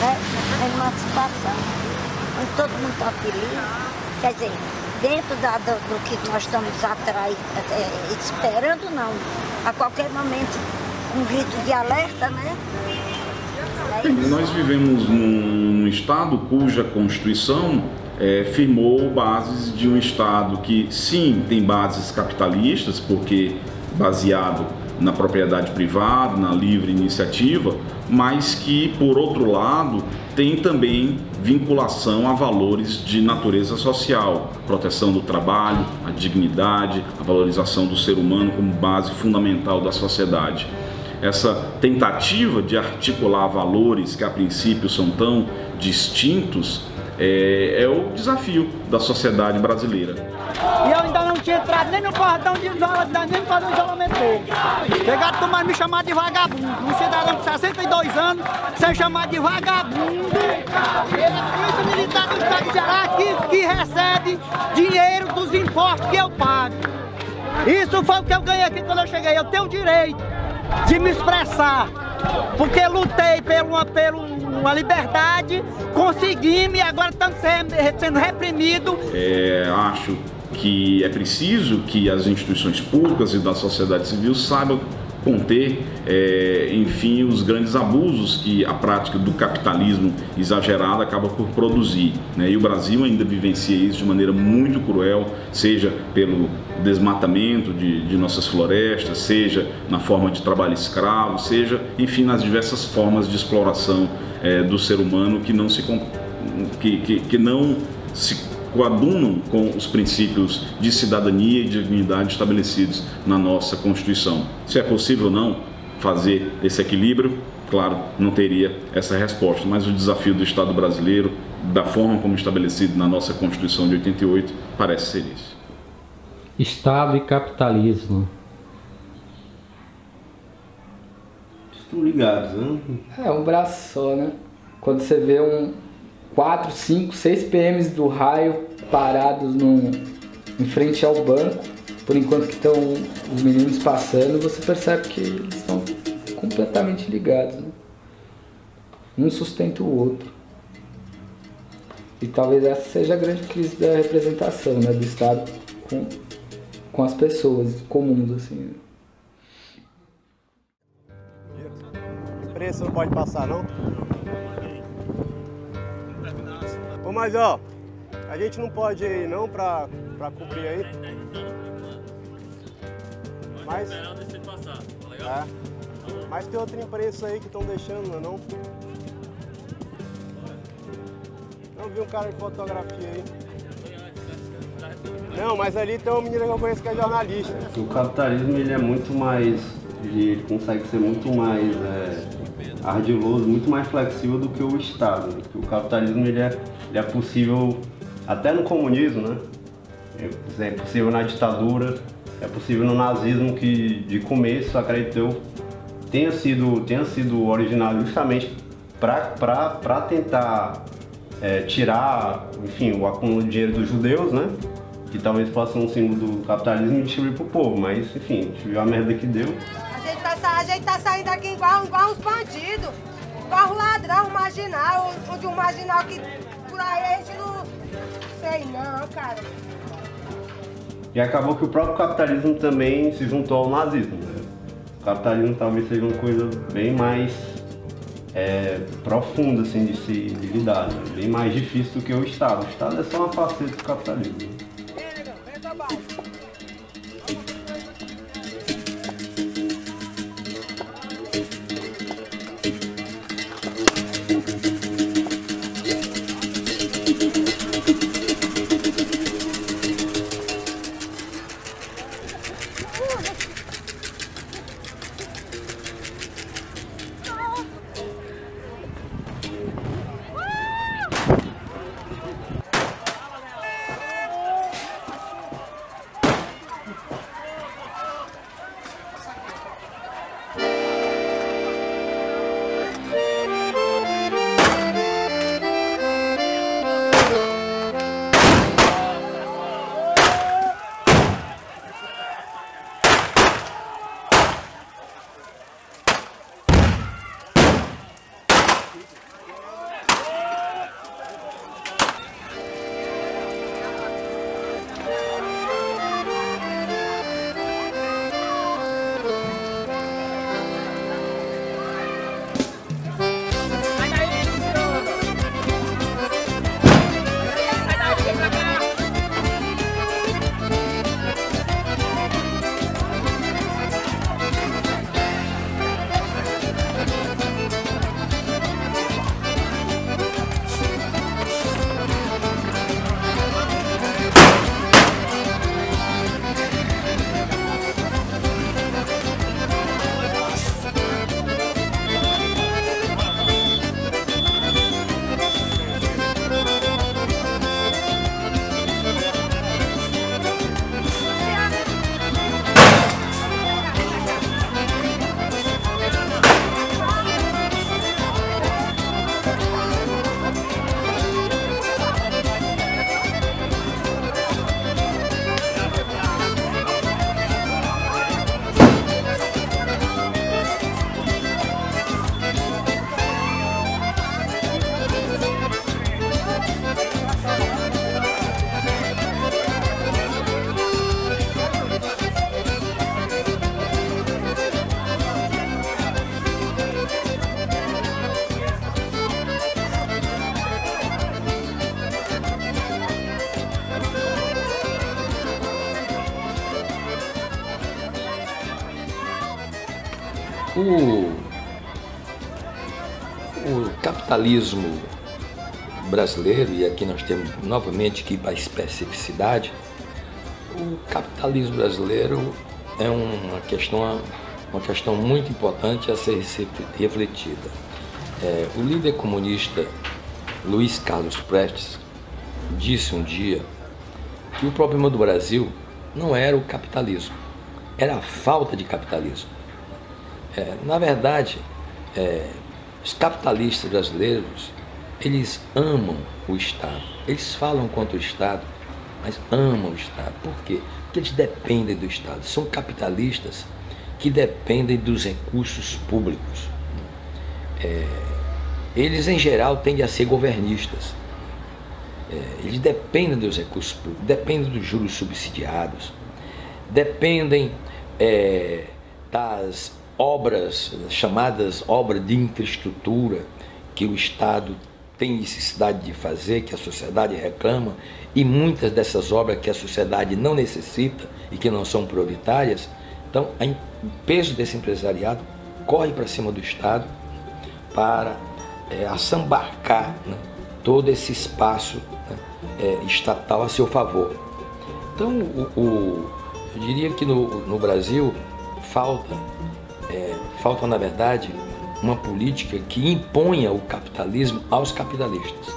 Uma emancipação. Onde todo mundo está feliz. Quer dizer, dentro do que nós estamos atrás, esperando não. A qualquer momento, um grito de alerta, né? Nós vivemos num Estado cuja Constituição firmou bases de um Estado que, sim, tem bases capitalistas, porque baseado na propriedade privada, na livre iniciativa, mas que, por outro lado, tem também vinculação a valores de natureza social, proteção do trabalho, a dignidade, a valorização do ser humano como base fundamental da sociedade. Essa tentativa de articular valores que a princípio são tão distintos é o desafio da sociedade brasileira. E eu ainda não tinha entrado nem no cordão de isolamento, nem fazer o isolamento todo. Chegaram a tomar me chamar de vagabundo. Um cidadão com 62 anos ser chamado de vagabundo. A Polícia Militar do Estado de Ceará que recebe dinheiro dos impostos que eu pago. Isso foi o que eu ganhei aqui quando eu cheguei. Eu tenho o direito de me expressar, porque lutei por uma liberdade, conseguimos e agora estamos sendo reprimidos. Acho que é preciso que as instituições públicas e da sociedade civil saibam conter, enfim, os grandes abusos que a prática do capitalismo exagerado acaba por produzir, né? E o Brasil ainda vivencia isso de maneira muito cruel, seja pelo desmatamento de nossas florestas, seja na forma de trabalho escravo, seja, enfim, nas diversas formas de exploração do ser humano que não se coadunam com os princípios de cidadania e dignidade estabelecidos na nossa Constituição. Se é possível ou não fazer esse equilíbrio, claro, não teria essa resposta, mas o desafio do Estado brasileiro, da forma como estabelecido na nossa Constituição de 88, parece ser isso. Estado e capitalismo. Estão ligados, né? É um braço só, né? Quando você vê 4, 5, 6 PMs do raio parados em frente ao banco, por enquanto que estão os meninos passando, você percebe que eles estão completamente ligados, né? Um sustenta o outro. E talvez essa seja a grande crise da representação, né, do Estado com as pessoas comuns, assim. O preço não pode passar, não? Mas ó, a gente não pode ir não pra cobrir aí. Mas mas tem outra empresa aí que estão deixando, não? Não vi um cara de fotografia aí. Não, mas ali tem uma menina que eu conheço que é jornalista. O capitalismo ele é muito mais, ele consegue ser muito mais ardiloso, muito mais flexível do que o Estado. Porque o capitalismo ele é possível até no comunismo, né? É possível na ditadura, é possível no nazismo, que de começo, acredito eu, tenha sido originado justamente para tentar tirar, enfim, o acúmulo de dinheiro dos judeus, né? Que talvez possa ser um símbolo do capitalismo e distribuir pro povo, mas enfim, a gente viu a merda que deu. A gente tá saindo aqui igual uns bandidos, igual um ladrão, um marginal, onde um marginal que por aí a gente não sei não, cara. E acabou que o próprio capitalismo também se juntou ao nazismo, né? O capitalismo talvez seja uma coisa bem mais profunda assim, de se lidar, né? Bem mais difícil do que o Estado. O Estado é só uma faceta do capitalismo. O capitalismo brasileiro, e aqui nós temos novamente que ir para a especificidade, o capitalismo brasileiro é uma questão muito importante a ser refletida. O líder comunista Luiz Carlos Prestes disse um dia que o problema do Brasil não era o capitalismo, era a falta de capitalismo. Na verdade, os capitalistas brasileiros, eles amam o Estado. Eles falam contra o Estado, mas amam o Estado. Por quê? Porque eles dependem do Estado. São capitalistas que dependem dos recursos públicos. Eles, em geral, tendem a ser governistas. Eles dependem dos recursos públicos, dependem dos juros subsidiados, dependem das obras, chamadas obras de infraestrutura, que o Estado tem necessidade de fazer, que a sociedade reclama, e muitas dessas obras que a sociedade não necessita e que não são prioritárias. Então, o peso desse empresariado corre para cima do Estado para assambarcar, né, todo esse espaço, né, estatal a seu favor. Então, eu diria que no Brasil falta, na verdade, uma política que imponha o capitalismo aos capitalistas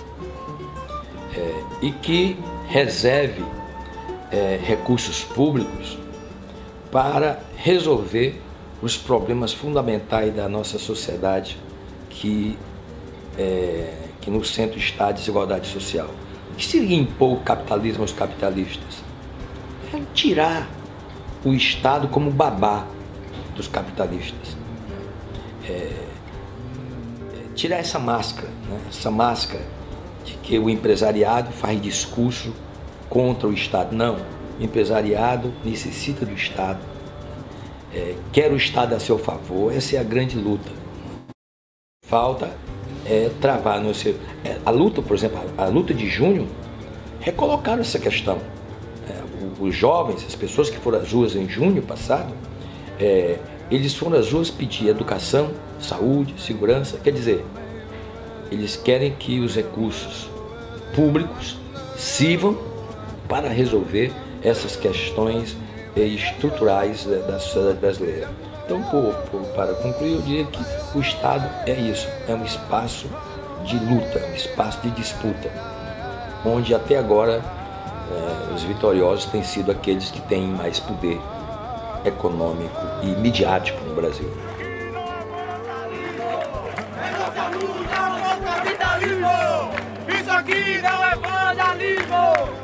e que reserve recursos públicos para resolver os problemas fundamentais da nossa sociedade, que no centro está a desigualdade social. O que seria impor o capitalismo aos capitalistas? É tirar o Estado como babá dos capitalistas. Tirar essa máscara, né? Essa máscara de que o empresariado faz discurso contra o Estado. Não, o empresariado necessita do Estado, quer o Estado a seu favor. Essa é a grande luta. Falta travar no seu... A luta, por exemplo, a luta de junho, recolocaram essa questão. Os jovens, as pessoas que foram às ruas em junho passado, eles foram às ruas pedir educação, saúde, segurança. Quer dizer, eles querem que os recursos públicos sirvam para resolver essas questões estruturais da sociedade brasileira. Então, para concluir, eu diria que o Estado é isso, é um espaço de luta, um espaço de disputa, onde até agora os vitoriosos têm sido aqueles que têm mais poder econômico e midiático no Brasil. Isso aqui não é vandalismo!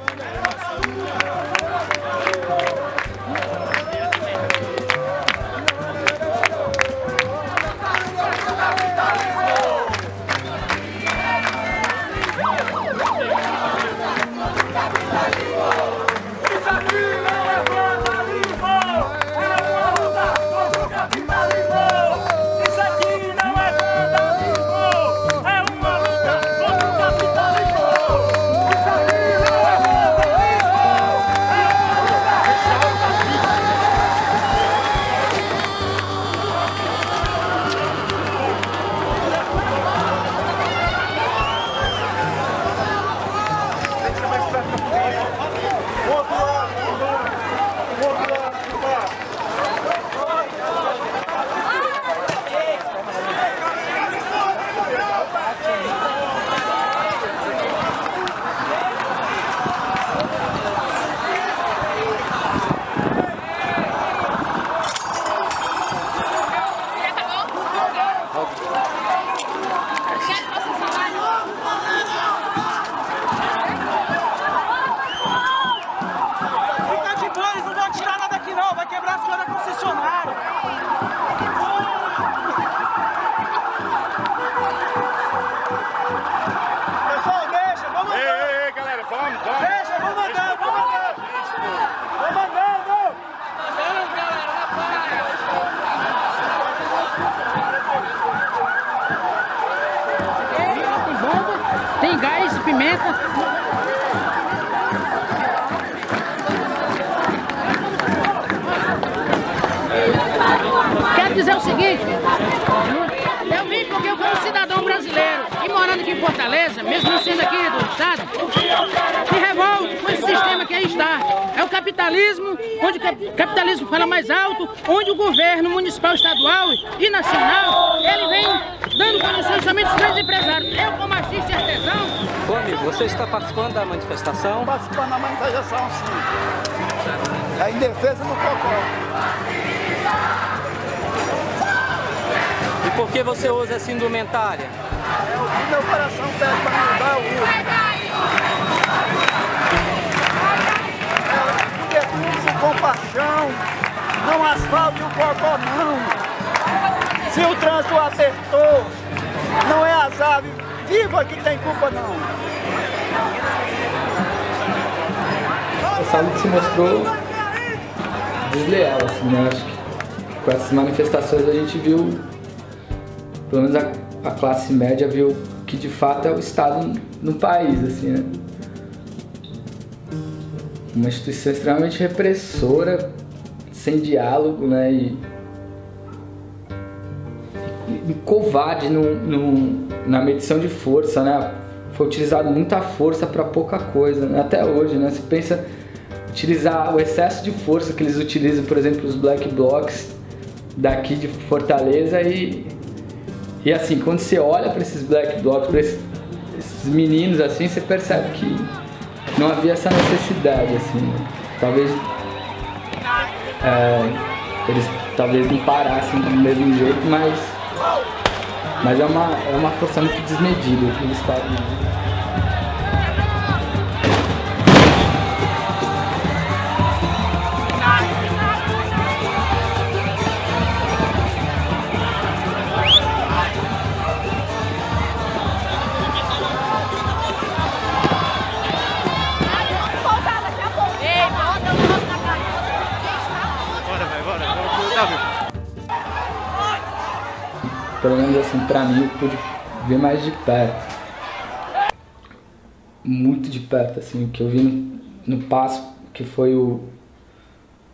Tem gás, pimenta. Quero dizer o seguinte, Eu vim porque eu como cidadão brasileiro e morando aqui em Fortaleza, mesmo não sendo aqui do estado, me revolto com esse sistema que aí está. É o capitalismo, onde o capitalismo fala mais alto, onde o governo municipal, estadual e nacional, ele vem dando condições somente aos grandes empresários. Eu, como artista e artesão... Bom, amigo, você está participando da manifestação? Participando da manifestação, sim. É em defesa do cocó. E por que você usa essa indumentária? É o que meu coração pede para me mudar o uso. Porque tudo com paixão, não asfalto e o cocó não. Se o trânsito acertou, não é as aves vivas que tem culpa não. Essa luta se mostrou desleal, assim, né? Acho que com essas manifestações a gente viu, pelo menos a classe média viu que de fato é o Estado no país, assim, né? Uma instituição extremamente repressora, sem diálogo, né? E covarde na medição de força, né? Foi utilizado muita força para pouca coisa, né? Até hoje, né? Você pensa utilizar o excesso de força que eles utilizam, por exemplo, os black blocs daqui de Fortaleza e assim, quando você olha para esses black blocs, para esses meninos assim, você percebe que não havia essa necessidade, assim, né? Talvez eles talvez não parassem do mesmo jeito, mas é uma força muito desmedida que eles estavam. Pelo menos assim, pra mim, eu pude ver mais de perto. Muito de perto, assim, o que eu vi no Paço, que foi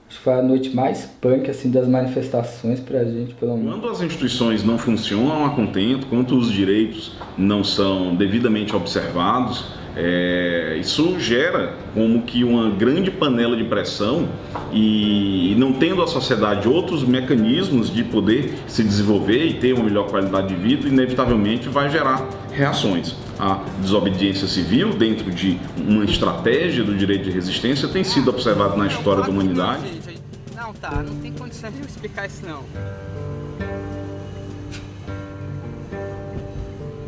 acho que foi a noite mais punk, assim, das manifestações pra gente, pelo menos. Quando as instituições não funcionam a contento, quando os direitos não são devidamente observados, isso gera como que uma grande panela de pressão e não tendo a sociedade outros mecanismos de poder se desenvolver e ter uma melhor qualidade de vida, inevitavelmente vai gerar reações. A desobediência civil dentro de uma estratégia do direito de resistência tem sido observada na história da humanidade. Não, tá, não tem condição de eu explicar isso não.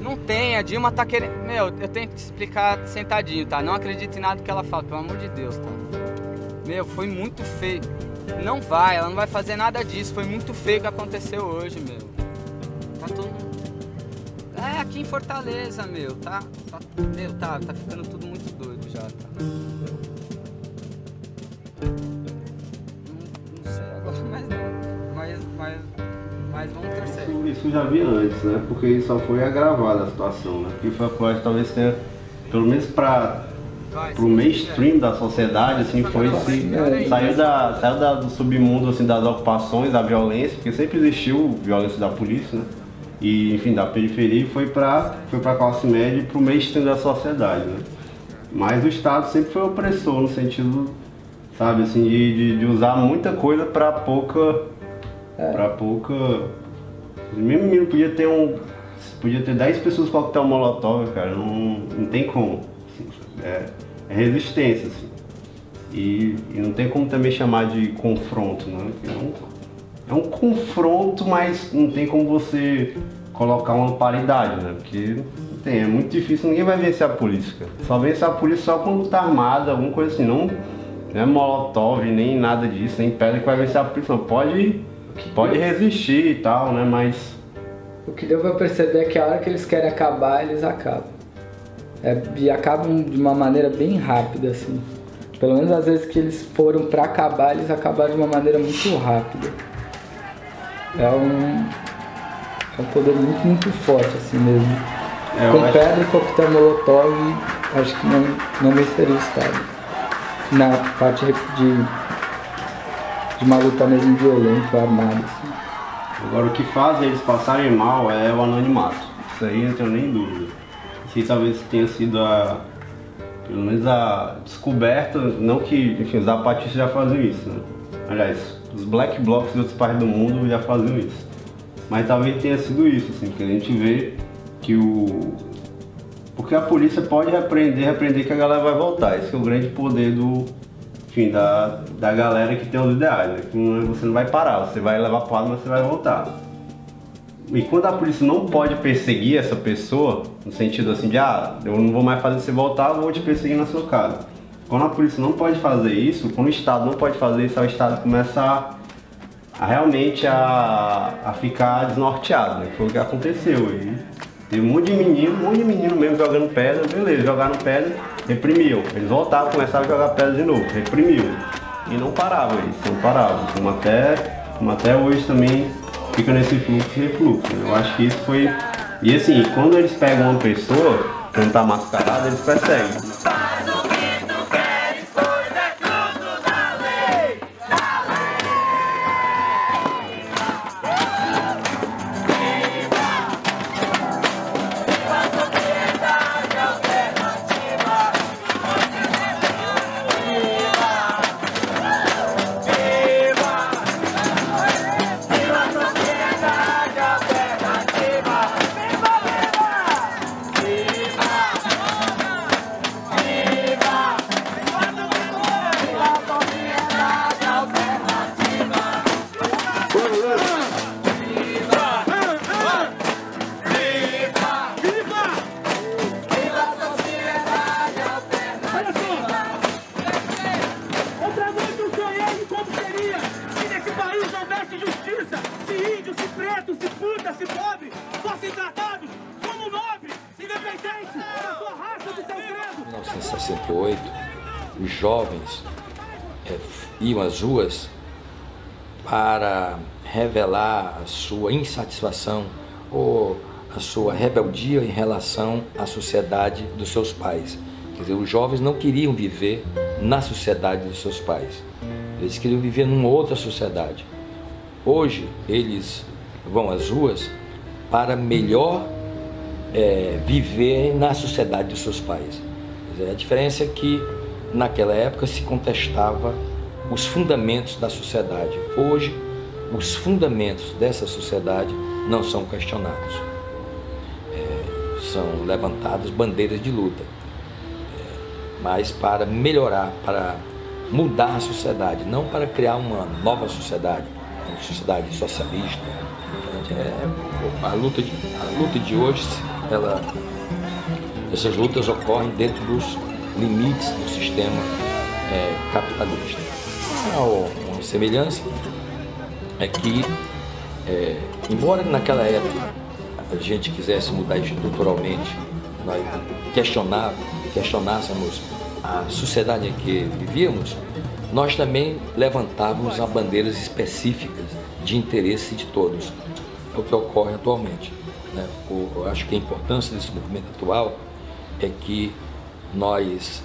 Não tem, a Dilma tá querendo... Meu, eu tenho que explicar sentadinho, tá? Não acredito em nada que ela fala, pelo amor de Deus, tá? Meu, foi muito feio. Não vai, ela não vai fazer nada disso. Foi muito feio o que aconteceu hoje, meu. Tá todo mundo... aqui em Fortaleza, meu, tá ficando tudo muito doido já, tá? Não sei agora, mas vamos torcer. Isso já vi antes, né? Porque só foi agravada a situação, né? Porque talvez tenha, pelo menos para o mainstream da sociedade, assim, saiu do submundo, assim, das ocupações, da violência, porque sempre existiu violência da polícia, né? E, enfim, da periferia foi para a classe média e para o mainstream da sociedade, né? Mas o Estado sempre foi opressor, no sentido, sabe, assim, de usar muita coisa para pouca... Mesmo menino podia ter 10 pessoas com coquetel molotov, cara, não tem como. Assim, é resistência, assim. E não tem como também chamar de confronto, né? É um confronto, mas não tem como você colocar uma paridade, né? Porque não tem, é muito difícil, ninguém vai vencer a polícia, cara. Só vence a polícia só quando tá armada, alguma coisa assim, não é molotov, nem nada disso, nem pedra que vai vencer a polícia, não. Pode resistir e tal, né, mas... O que deu pra perceber é que a hora que eles querem acabar, eles acabam. E acabam de uma maneira bem rápida, assim. Pelo menos às vezes que eles foram pra acabar, eles acabaram de uma maneira muito rápida. É um poder muito, muito forte, assim mesmo. Com pedra e coquetel molotov, acho que não venceria o Estado. Na parte de uma luta mesmo violenta, armada, assim. Agora o que faz eles passarem mal é o anonimato. Isso aí não tenho nem dúvida. Isso talvez tenha sido pelo menos a descoberta, não que, enfim, os zapatistas já faziam isso, né? Aliás, os black blocs de outros países do mundo já faziam isso. Mas talvez tenha sido isso, assim, que a gente vê que porque a polícia pode repreender que a galera vai voltar. Esse é o grande poder enfim, da galera que tem os ideais, né? Que você não vai parar, você vai levar porrada, mas você vai voltar. E quando a polícia não pode perseguir essa pessoa, no sentido assim de, eu não vou mais fazer você voltar, eu vou te perseguir na sua casa. Quando a polícia não pode fazer isso, quando o Estado não pode fazer isso, o Estado começa realmente a ficar desnorteado, né? Foi o que aconteceu. E teve um monte de menino mesmo jogando pedra, beleza, jogaram pedra, reprimiu. Eles voltavam, começaram a jogar pedra de novo, reprimiu. E não parava isso, não parava. Como até hoje também fica nesse fluxo e refluxo. Eu acho que isso foi... E assim, quando eles pegam uma pessoa, quando tá mascarada, eles perseguem. Em 1968, os jovens iam às ruas para revelar a sua insatisfação ou a sua rebeldia em relação à sociedade dos seus pais. Quer dizer, os jovens não queriam viver na sociedade dos seus pais, eles queriam viver numa outra sociedade. Hoje, eles vão às ruas para melhor viver na sociedade dos seus pais. A diferença é que naquela época se contestava os fundamentos da sociedade. Hoje, os fundamentos dessa sociedade não são questionados. São levantadas bandeiras de luta, mas para melhorar, para mudar a sociedade, não para criar uma nova sociedade, uma sociedade socialista. A luta de hoje, essas lutas ocorrem dentro dos limites do sistema capitalista. Uma semelhança é que, embora naquela época a gente quisesse mudar estruturalmente, nós questionássemos a sociedade em que vivíamos, nós também levantávamos as bandeiras específicas de interesse de todos. É o que ocorre atualmente, né? Eu acho que a importância desse movimento atual é que nós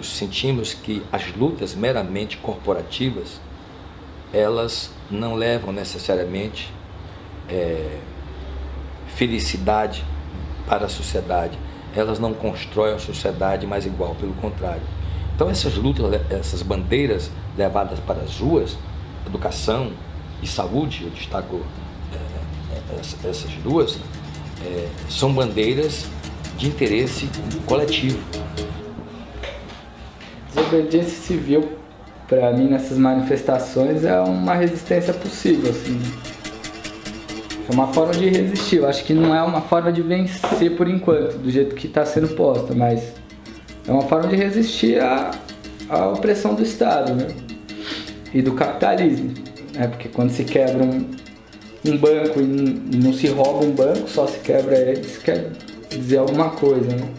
sentimos que as lutas meramente corporativas, elas não levam necessariamente felicidade para a sociedade, elas não constroem a sociedade mais igual, pelo contrário. Então essas lutas, essas bandeiras levadas para as ruas, educação e saúde, eu destaco essas duas, são bandeiras de interesse coletivo. Desobediência civil, para mim, nessas manifestações é uma resistência possível, assim. É uma forma de resistir. Eu acho que não é uma forma de vencer por enquanto, do jeito que está sendo posta, mas é uma forma de resistir à opressão do Estado, né? E do capitalismo, né? Porque quando se quebra um banco e não se rouba um banco, só se quebra ele, isso quer dizer alguma coisa, né?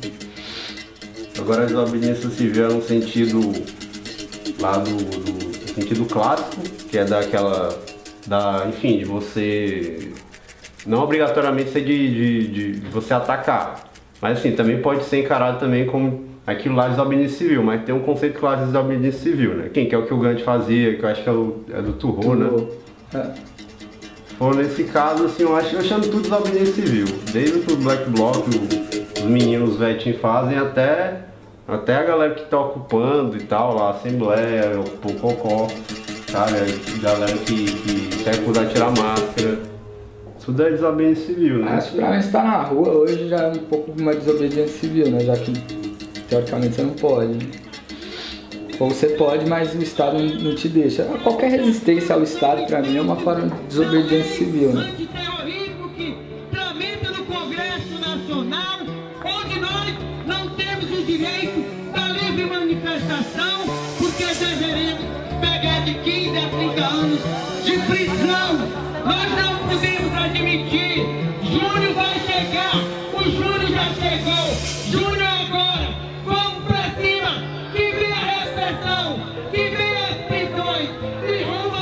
Agora a desobediência civil é no sentido lá do sentido clássico, que é enfim, de você não obrigatoriamente ser de você atacar, mas assim, também pode ser encarado também como aquilo lá de desobediência civil, mas tem um conceito clássico de desobediência civil, né? Que é o que o Gandhi fazia, que eu acho que é do Thoreau, né? Se for nesse caso, assim, eu chamo tudo desobediência civil. Desde o que o Black Bloc, os meninos, os vetinhos fazem, até a galera que tá ocupando e tal, lá, a Assembleia, o Pococó, sabe? A galera que quer acusar de tirar máscara. Tudo é desobediência civil, né? Mas pra mim estar na rua hoje já é um pouco uma desobediência civil, né? Já que teoricamente você não pode. Ou você pode, mas o Estado não te deixa. Qualquer resistência ao Estado pra mim é uma forma de desobediência civil, né? Tramita no Congresso Nacional, onde nós não temos o direito da livre manifestação, porque deveremos pegar de 15 a 30 anos de prisão. Nós não podemos admitir. Júnior vai chegar, o Júnior já chegou. Júnior agora, vamos pra cima, que vem a repressão, que vem as prisões, e rumo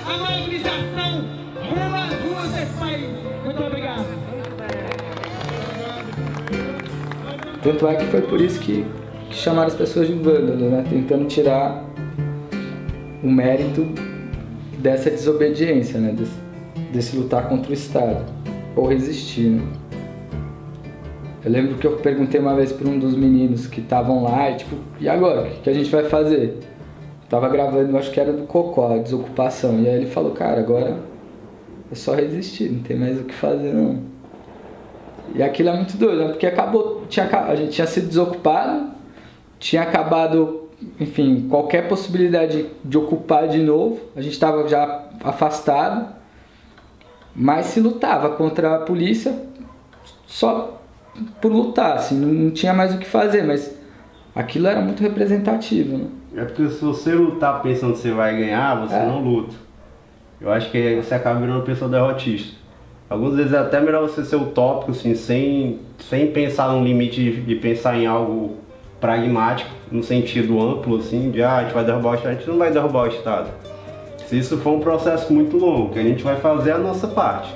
a mobilização, rumo às ruas desse país. Muito obrigado. Tanto é que foi por isso que chamaram as pessoas de vândalo, né? Tentando tirar o mérito dessa desobediência, né? Desse lutar contra o Estado, ou resistir, né? Eu lembro que eu perguntei uma vez para um dos meninos que estavam lá, e tipo, e agora? O que a gente vai fazer? Eu tava gravando, acho que era do Cocó, a desocupação, e aí ele falou, cara, agora é só resistir, não tem mais o que fazer não. E aquilo é muito doido, né? Porque a gente tinha sido desocupado, tinha acabado, enfim, qualquer possibilidade de ocupar de novo, a gente estava já afastado, mas se lutava contra a polícia só por lutar, assim, não tinha mais o que fazer, mas aquilo era muito representativo, né? É porque se você lutar pensando que você vai ganhar, você não luta. Eu acho que você acaba virando uma pessoa derrotista. Algumas vezes é até melhor você ser utópico, assim, sem pensar num limite de pensar em algo pragmático, no sentido amplo, assim, de a gente vai derrubar o Estado, a gente não vai derrubar o Estado. Se isso for um processo muito longo, que a gente vai fazer a nossa parte.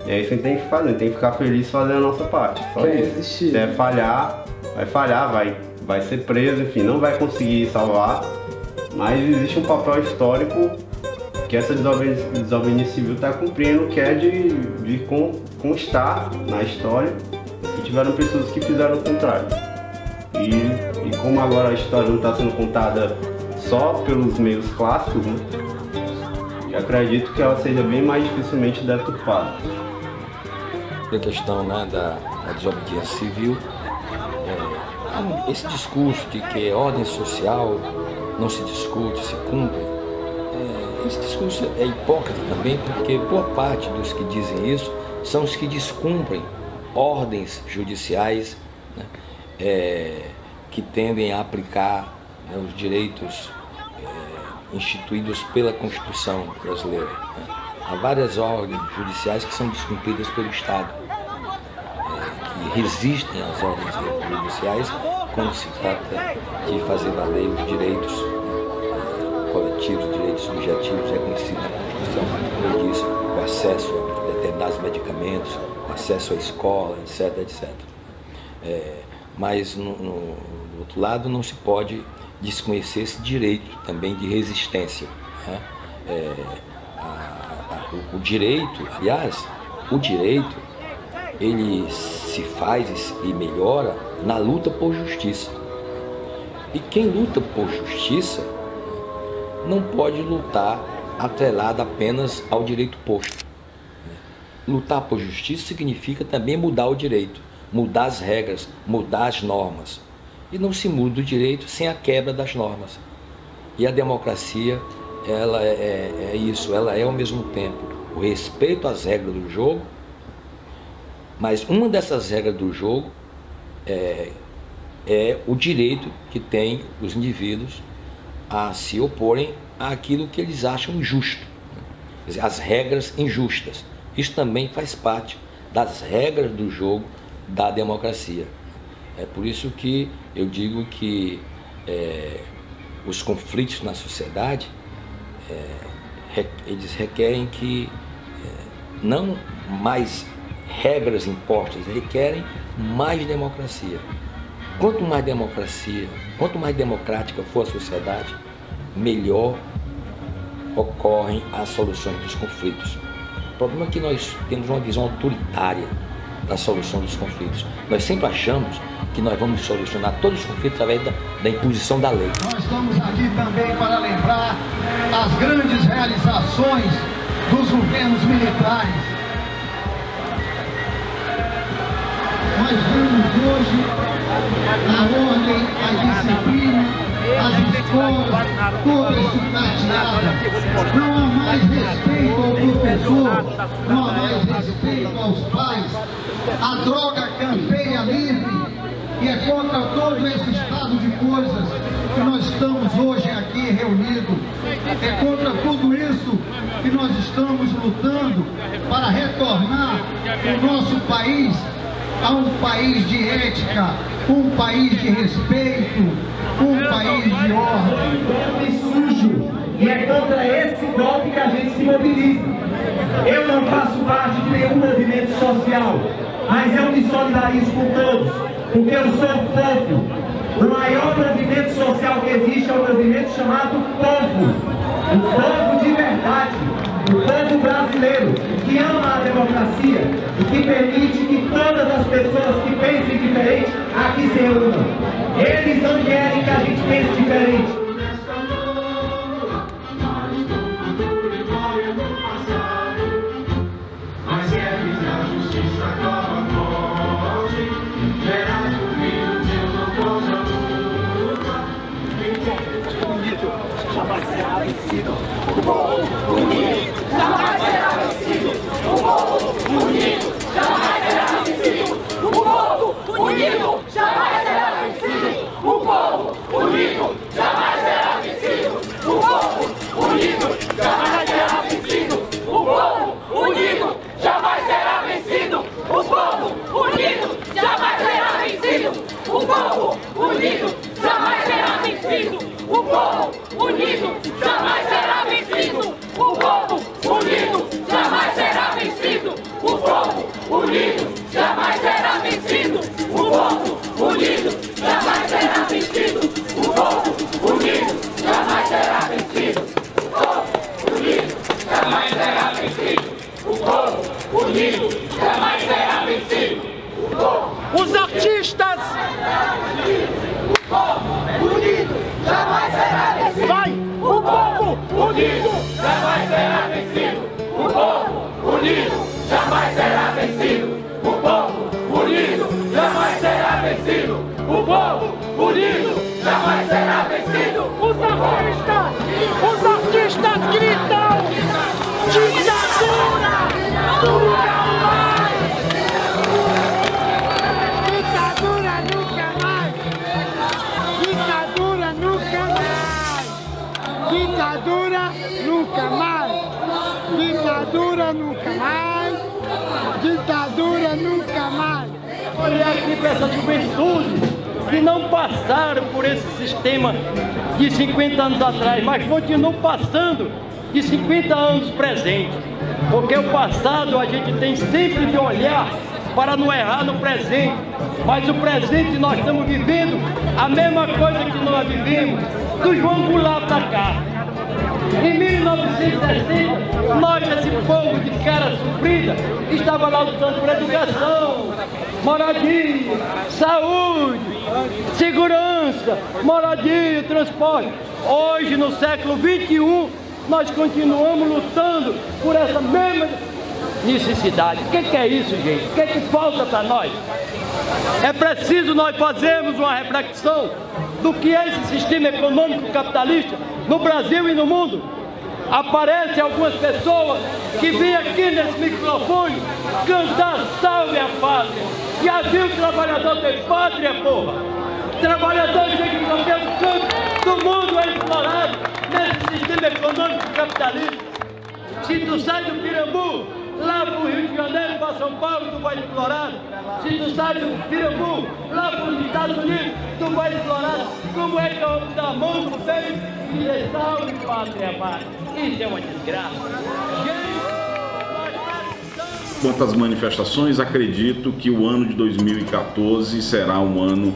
E é isso que a gente tem que fazer, tem que ficar feliz fazendo a nossa parte. Só isso. Se é falhar, vai ser preso, enfim, não vai conseguir salvar. Mas existe um papel histórico que essa desobediência civil está cumprindo, que é de constar na história que tiveram pessoas que fizeram o contrário. E como agora a história não está sendo contada só pelos meios clássicos, né? Eu acredito que ela seja bem mais dificilmente deturpada. A questão, né, da desobediência civil, esse discurso de que ordem social não se discute, se cumpre, esse discurso é hipócrita também, porque boa parte dos que dizem isso são os que descumprem ordens judiciais, né, que tendem a aplicar, né, os direitos instituídos pela Constituição brasileira. Há várias ordens judiciais que são descumpridas pelo Estado, que resistem às ordens judiciais quando se trata de fazer valer os direitos coletivos, direitos subjetivos reconhecidos na Constituição, como eu disse, o acesso a determinados medicamentos, o acesso à escola, etc, etc. Mas, do outro lado, não se pode desconhecer esse direito também de resistência, né? O direito, aliás, o direito, ele se faz e melhora na luta por justiça. E quem luta por justiça não pode lutar atrelado apenas ao direito posto. Lutar por justiça significa também mudar o direito, mudar as regras, mudar as normas. E não se muda o direito sem a quebra das normas. E a democracia, ela é isso, ela é ao mesmo tempo o respeito às regras do jogo, mas uma dessas regras do jogo é o direito que tem os indivíduos a se oporem àquilo que eles acham injusto, quer dizer, as regras injustas. Isso também faz parte das regras do jogo da democracia. É por isso que eu digo que os conflitos na sociedade, eles requerem que não mais regras impostas, requerem mais democracia. Quanto mais democracia, quanto mais democrática for a sociedade, melhor ocorrem as soluções dos conflitos. O problema é que nós temos uma visão autoritária da solução dos conflitos. Nós sempre achamos que nós vamos solucionar todos os conflitos através da imposição da lei. Nós estamos aqui também para lembrar as grandes realizações dos governos militares. Nós vemos hoje a ordem, a disciplina, as escolas, todas sucateadas. Não há mais respeito ao professor, não há mais respeito aos pais. A droga campeia livre e é contra todo esse estado de coisas que nós estamos hoje aqui reunidos. É contra tudo isso que nós estamos lutando para retornar o nosso país a um país de ética, um país de respeito, um país de ordem. E sujo. E é contra esse golpe que a gente se mobiliza. Eu não faço parte de nenhum movimento social, mas eu me solidarizo com todos, porque eu sou o povo. O maior movimento social que existe é o movimento chamado povo. O povo de verdade. O povo brasileiro que ama a democracia e que permite que todas as pessoas que pensem diferente aqui se reúnam. Eles não querem que a gente pense diferente. O povo unido jamais será vencido. O povo unido jamais será vencido. O povo unido jamais será vencido. O povo unido jamais será vencido. O povo unido jamais será vencido. O povo unido jamais será vencido. O povo unido jamais será vencido. O povo unido jamais será vencido. O povo unido jamais será vencido. O povo unido jamais será vencido. O povo unido jamais será vencido. O povo unido jamais será vencido. O povo unido jamais será vencido. O povo unido jamais será vencido. O povo unido jamais será vencido. Os artistas. O povo unido jamais será vencido. Vai! O povo unido jamais será vencido. O povo unido jamais será vencido. O povo unido jamais será vencido. O povo unido jamais será vencido. Os artistas gritam: ditadura! Nunca mais! Ditadura nunca mais! Ditadura nunca mais! Ditadura nunca mais! Ditadura nunca mais! Ditadura nunca mais! Olhar aqui para essa juventude que não passaram por esse sistema de 50 anos atrás, mas continuam passando de 50 anos presente. Porque o passado a gente tem sempre de olhar para não errar no presente, mas o presente nós estamos vivendo a mesma coisa que nós vivemos do João Goulart para cá. Em 1960, nós, esse povo de cara sofrida, estava lá lutando por educação, moradia, saúde, segurança, moradia, transporte. Hoje, no século XXI, nós continuamos lutando por essa mesma necessidade. O que é isso, gente? O que é que falta para nós? É preciso nós fazermos uma reflexão do que é esse sistema econômico capitalista no Brasil e no mundo. Aparecem algumas pessoas que vêm aqui nesse microfone cantar salve a pátria. Já viu que o trabalhador tem pátria, porra? O trabalhador chega em qualquer canto do mundo é explorado nesse sistema econômico capitalista. Se tu sai do Pirambu, lá para o Rio de Janeiro, para São Paulo, tu vai explorado. Se tu sai do Pirambu, lá para os Estados Unidos, tu vai explorado. Como é que o da mão tu fez e dizer salve pátria amada? Isso é uma desgraça. Quanto às manifestações, acredito que o ano de 2014 será um ano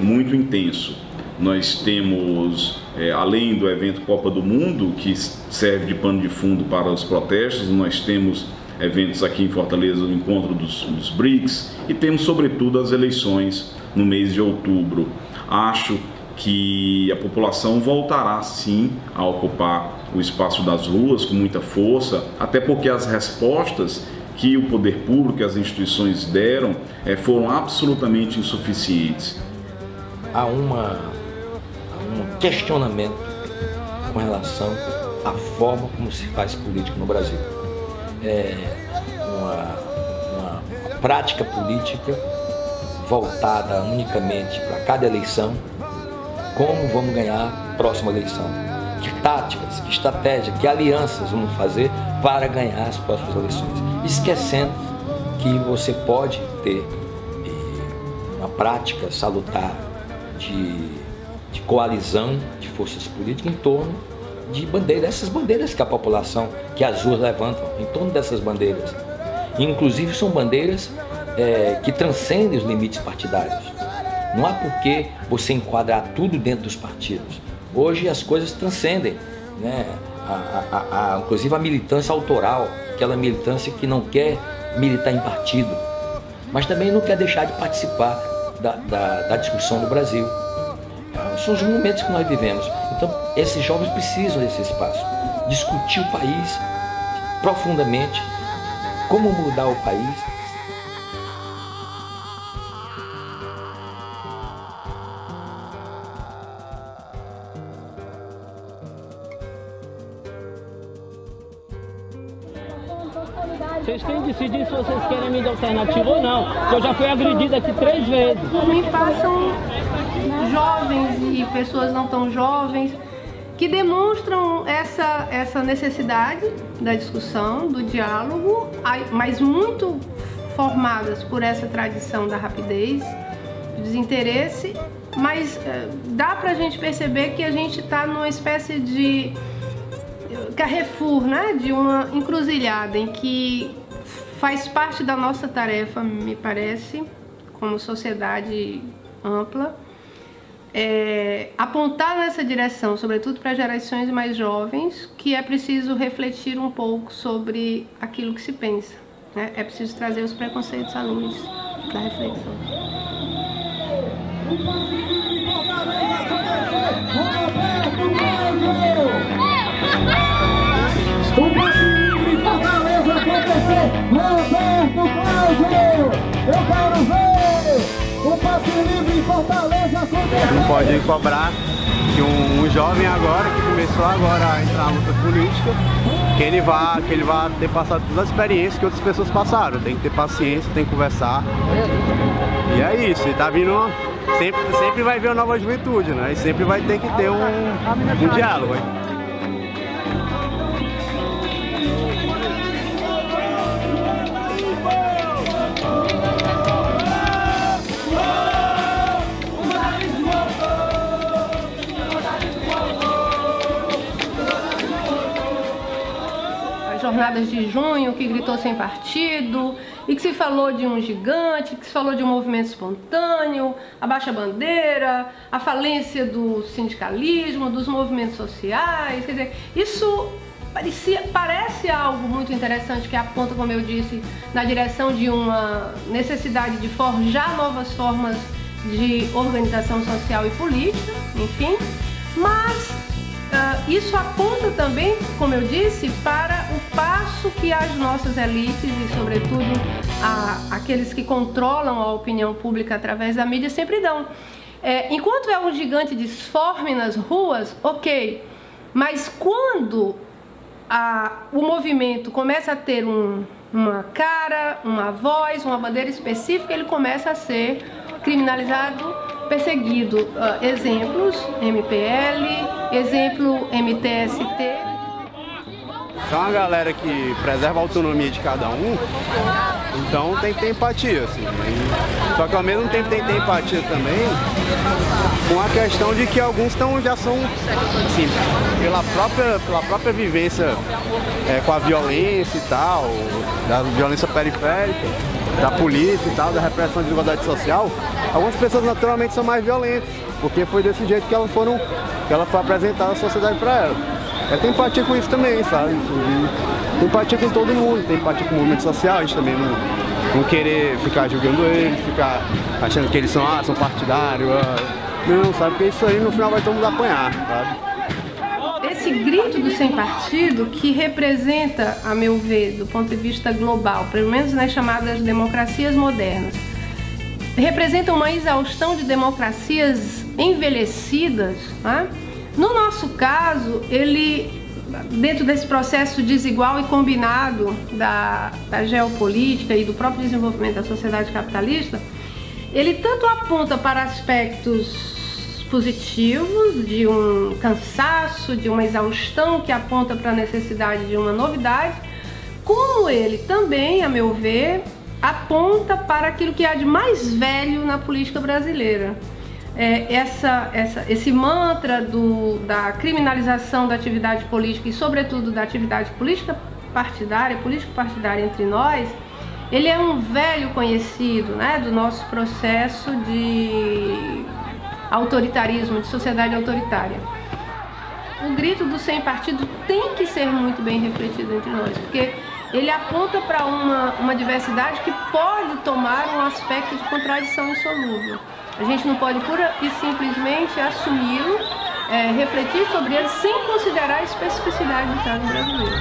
muito intenso. Nós temos além do evento Copa do Mundo, que serve de pano de fundo para os protestos, nós temos eventos aqui em Fortaleza, o encontro dos BRICS, e temos sobretudo as eleições no mês de outubro. Acho que a população voltará sim a ocupar o espaço das ruas com muita força, até porque as respostas que o poder público e as instituições deram foram absolutamente insuficientes. Há um questionamento com relação à forma como se faz política no Brasil. Uma prática política voltada unicamente para cada eleição, como vamos ganhar a próxima eleição, que táticas, que estratégia, que alianças vamos fazer para ganhar as próximas eleições, esquecendo que você pode ter uma prática salutar de coalizão de forças políticas em torno de bandeiras, essas bandeiras que a população, que as ruas levantam, em torno dessas bandeiras. Inclusive são bandeiras que transcendem os limites partidários. Não há por que você enquadrar tudo dentro dos partidos. Hoje as coisas transcendem, né? Inclusive a militância autoral, aquela militância que não quer militar em partido, mas também não quer deixar de participar da discussão do Brasil. São os momentos que nós vivemos. Então, esses jovens precisam desse espaço. Discutir o país profundamente, como mudar o país. Vocês têm que decidir se vocês querem mídia alternativa ou não. Eu já fui agredida aqui 3 vezes. Me passam jovens e pessoas não tão jovens que demonstram essa necessidade da discussão, do diálogo, mas muito formadas por essa tradição da rapidez, do desinteresse, mas dá pra gente perceber que a gente está numa espécie de Carrefour, né? De uma encruzilhada em que faz parte da nossa tarefa, me parece, como sociedade ampla, apontar nessa direção, sobretudo para gerações mais jovens, que é preciso refletir um pouco sobre aquilo que se pensa, né? É preciso trazer os preconceitos à luz da reflexão. O passe livre Fortaleza acontecer, Roberto Cláudio, eu quero ver o passe livre Fortaleza acontecer. Não pode cobrar que um jovem agora, que começou agora a entrar na luta política, que ele vá ter passado todas as experiências que outras pessoas passaram. Tem que ter paciência, tem que conversar. E é isso, ele tá vindo, sempre vai ver uma nova juventude, né? E sempre vai ter que ter um diálogo, hein? Jornadas de junho, que gritou sem partido, e que se falou de um gigante, que se falou de um movimento espontâneo, a baixa bandeira, a falência do sindicalismo, dos movimentos sociais. Quer dizer, isso parece algo muito interessante, que aponta, como eu disse, na direção de uma necessidade de forjar novas formas de organização social e política, enfim, mas isso aponta também, como eu disse, para o passo que as nossas elites e, sobretudo, aqueles que controlam a opinião pública através da mídia sempre dão. Enquanto é um gigante disforme nas ruas, ok, mas quando o movimento começa a ter uma cara, uma voz, uma bandeira específica, ele começa a ser criminalizado, perseguido. Exemplos, MPL, exemplo, MTST. é uma galera que preserva a autonomia de cada um, então tem que ter empatia, assim. Só que ao mesmo tempo tem que ter empatia também com a questão de que alguns já são, assim, pela própria vivência com a violência e tal, da violência periférica, da polícia e tal, da repressão de desigualdade social, algumas pessoas naturalmente são mais violentas, porque foi desse jeito que ela foi apresentada à sociedade para ela. Tem empatia com isso também, sabe? Tem empatia com todo mundo, tem empatia com o movimento social, a gente também não querer ficar julgando eles, ficar achando que eles são partidários, não, sabe? Porque isso aí no final vai todo mundo apanhar, sabe? Esse grito do sem partido, que representa, a meu ver, do ponto de vista global, pelo menos nas chamadas democracias modernas, representa uma exaustão de democracias envelhecidas, né? No nosso caso, ele, dentro desse processo desigual e combinado da geopolítica e do próprio desenvolvimento da sociedade capitalista, ele tanto aponta para aspectos positivos, de um cansaço, de uma exaustão que aponta para a necessidade de uma novidade, como ele também, a meu ver, aponta para aquilo que há de mais velho na política brasileira. Esse mantra da criminalização da atividade política e, sobretudo, da atividade político-partidária entre nós, ele é um velho conhecido, né, do nosso processo de autoritarismo, de sociedade autoritária. O grito do sem partido tem que ser muito bem refletido entre nós, porque ele aponta para uma diversidade que pode tomar um aspecto de contradição insolúvel. A gente não pode pura e simplesmente assumi-lo, refletir sobre ele sem considerar a especificidade do caso brasileiro.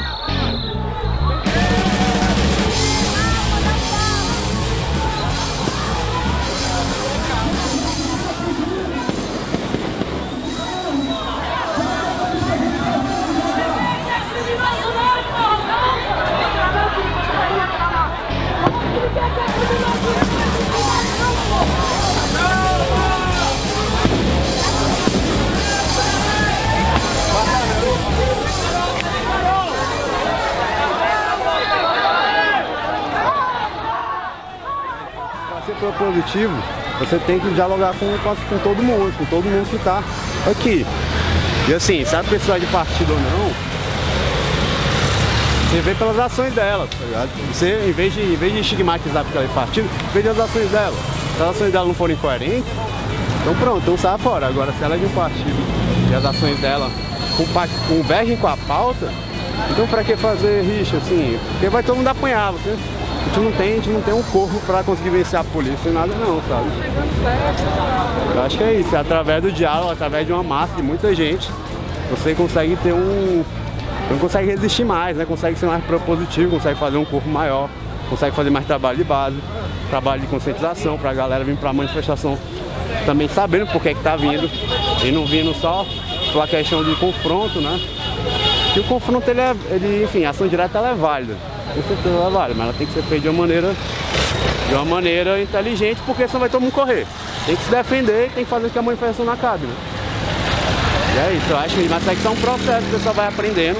Propositivo, você tem que dialogar com todo mundo que está aqui. E assim, se a pessoa é de partido ou não, você vê pelas ações dela, tá ligado? Você, em vez de estigmatizar porque ela é de partido, veja as ações dela. Se as ações dela não forem coerentes, então pronto, então sai fora. Agora, se ela é de um partido e as ações dela convergem com a pauta, então pra que fazer rixa, assim? Porque vai todo mundo apanhar, você. A gente não tem um corpo para conseguir vencer a polícia e nada não, sabe? Eu acho que é isso, é através do diálogo, através de uma massa de muita gente, você consegue ter não consegue resistir mais, né? Consegue ser mais propositivo, consegue fazer um corpo maior, consegue fazer mais trabalho de base, trabalho de conscientização para a galera vir para a manifestação também sabendo por que tá vindo e não vindo só pela questão de confronto, né? Que o confronto, enfim, a ação direta ela é válida. Com certeza ela é válida, mas ela tem que ser feita de uma maneira inteligente, porque senão vai todo mundo correr. Tem que se defender e tem que fazer com que a manifestação não acabe, né? E é isso, eu acho que mas é um processo que o pessoal vai aprendendo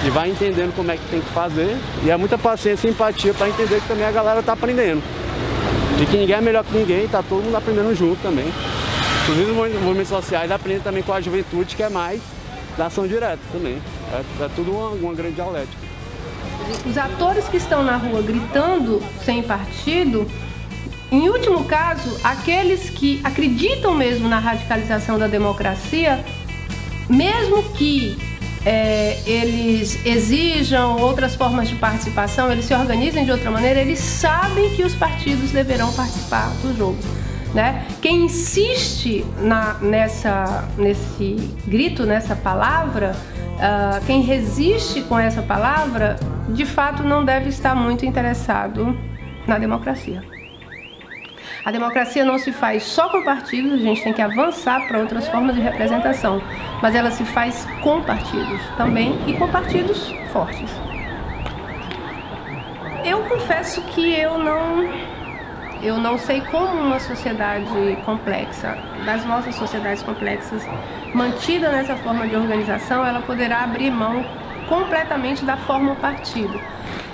e vai entendendo como é que tem que fazer. E é muita paciência e empatia para entender que também a galera tá aprendendo. E que ninguém é melhor que ninguém, tá todo mundo aprendendo junto também. Inclusive os movimentos sociais aprendem também com a juventude, que é mais da ação direta também. É tudo uma grande dialética. Os atores que estão na rua gritando sem partido, em último caso, aqueles que acreditam mesmo na radicalização da democracia, mesmo que eles exijam outras formas de participação, eles se organizem de outra maneira, eles sabem que os partidos deverão participar do jogo, né? Quem insiste nesse grito, nessa palavra, quem resiste com essa palavra, de fato não deve estar muito interessado na democracia. A democracia não se faz só com partidos, a gente tem que avançar para outras formas de representação, mas ela se faz com partidos também e com partidos fortes. Eu confesso que eu não sei como uma sociedade complexa, das nossas sociedades complexas, mantida nessa forma de organização, ela poderá abrir mão completamente da forma partido.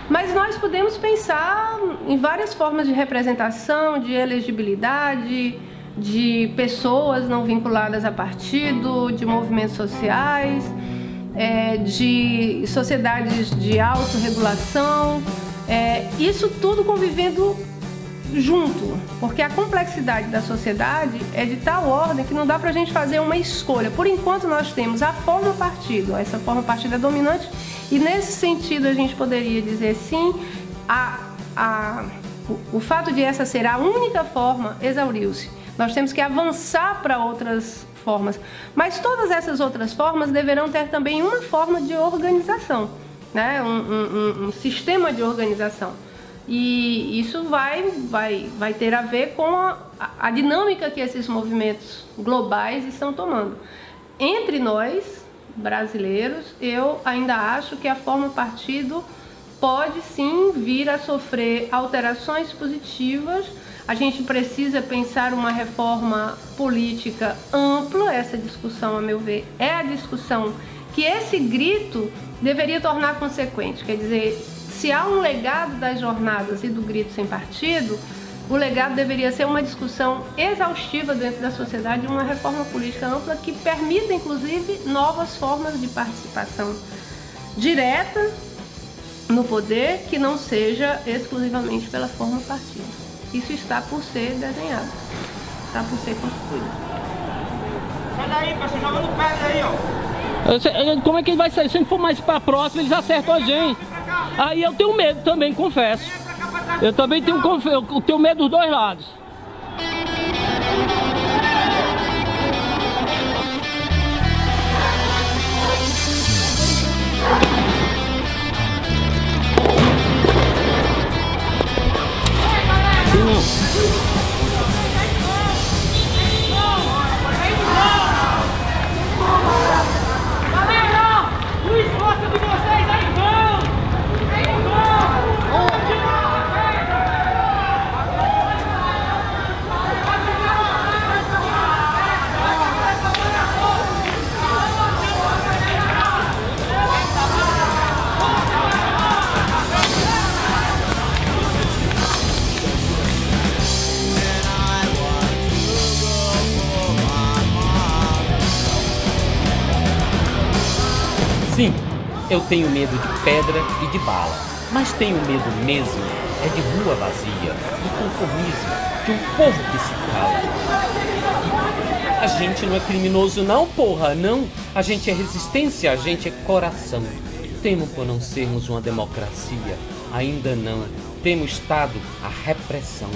Mas nós podemos pensar em várias formas de representação, de elegibilidade, de pessoas não vinculadas a partido, de movimentos sociais, de sociedades de autorregulação, isso tudo convivendo junto, porque a complexidade da sociedade é de tal ordem que não dá para a gente fazer uma escolha. Por enquanto nós temos a forma partido, essa forma partido é dominante, e nesse sentido a gente poderia dizer sim, o fato de essa ser a única forma exauriu-se. Nós temos que avançar para outras formas, mas todas essas outras formas deverão ter também uma forma de organização, né? Um sistema de organização. E isso vai ter a ver com a dinâmica que esses movimentos globais estão tomando. Entre nós, brasileiros, eu ainda acho que a forma partido pode sim vir a sofrer alterações positivas. A gente precisa pensar uma reforma política ampla. Essa discussão, a meu ver, é a discussão que esse grito deveria tornar consequente. Quer dizer, se há um legado das jornadas e do grito sem partido, o legado deveria ser uma discussão exaustiva dentro da sociedade, uma reforma política ampla que permita, inclusive, novas formas de participação direta no poder, que não seja exclusivamente pela forma partido. Isso está por ser desenhado, está por ser construído. Sai daí, pra você jogar no pé daí, ó. Como é que ele vai sair? Se ele for mais pra próximo, eles acertam a gente. Aí eu tenho medo também, confesso. Eu também tenho medo dos dois lados. Galera, o esforço de vocês aí vão! Sim, eu tenho medo de pedra e de bala, mas tenho medo mesmo é de rua vazia, do conformismo, de um povo que se cala. A gente não é criminoso não, porra, não. A gente é resistência, a gente é coração. Temo por não sermos uma democracia, ainda não. Temo Estado, a repressão.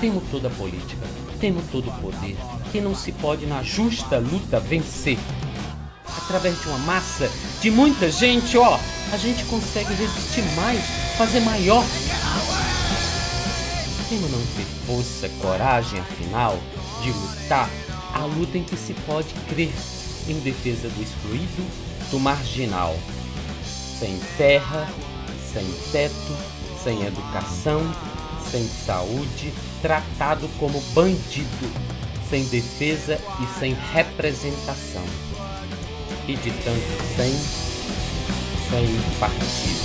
Temo toda a política, temo todo o poder, que não se pode na justa luta vencer. Através de uma massa, de muita gente, ó, a gente consegue resistir mais, fazer maior. Temo não ter força, coragem, afinal, de lutar a luta em que se pode crer, em defesa do excluído, do marginal. Sem terra, sem teto, sem educação, sem saúde, tratado como bandido, sem defesa e sem representação. E de tanto sem partido.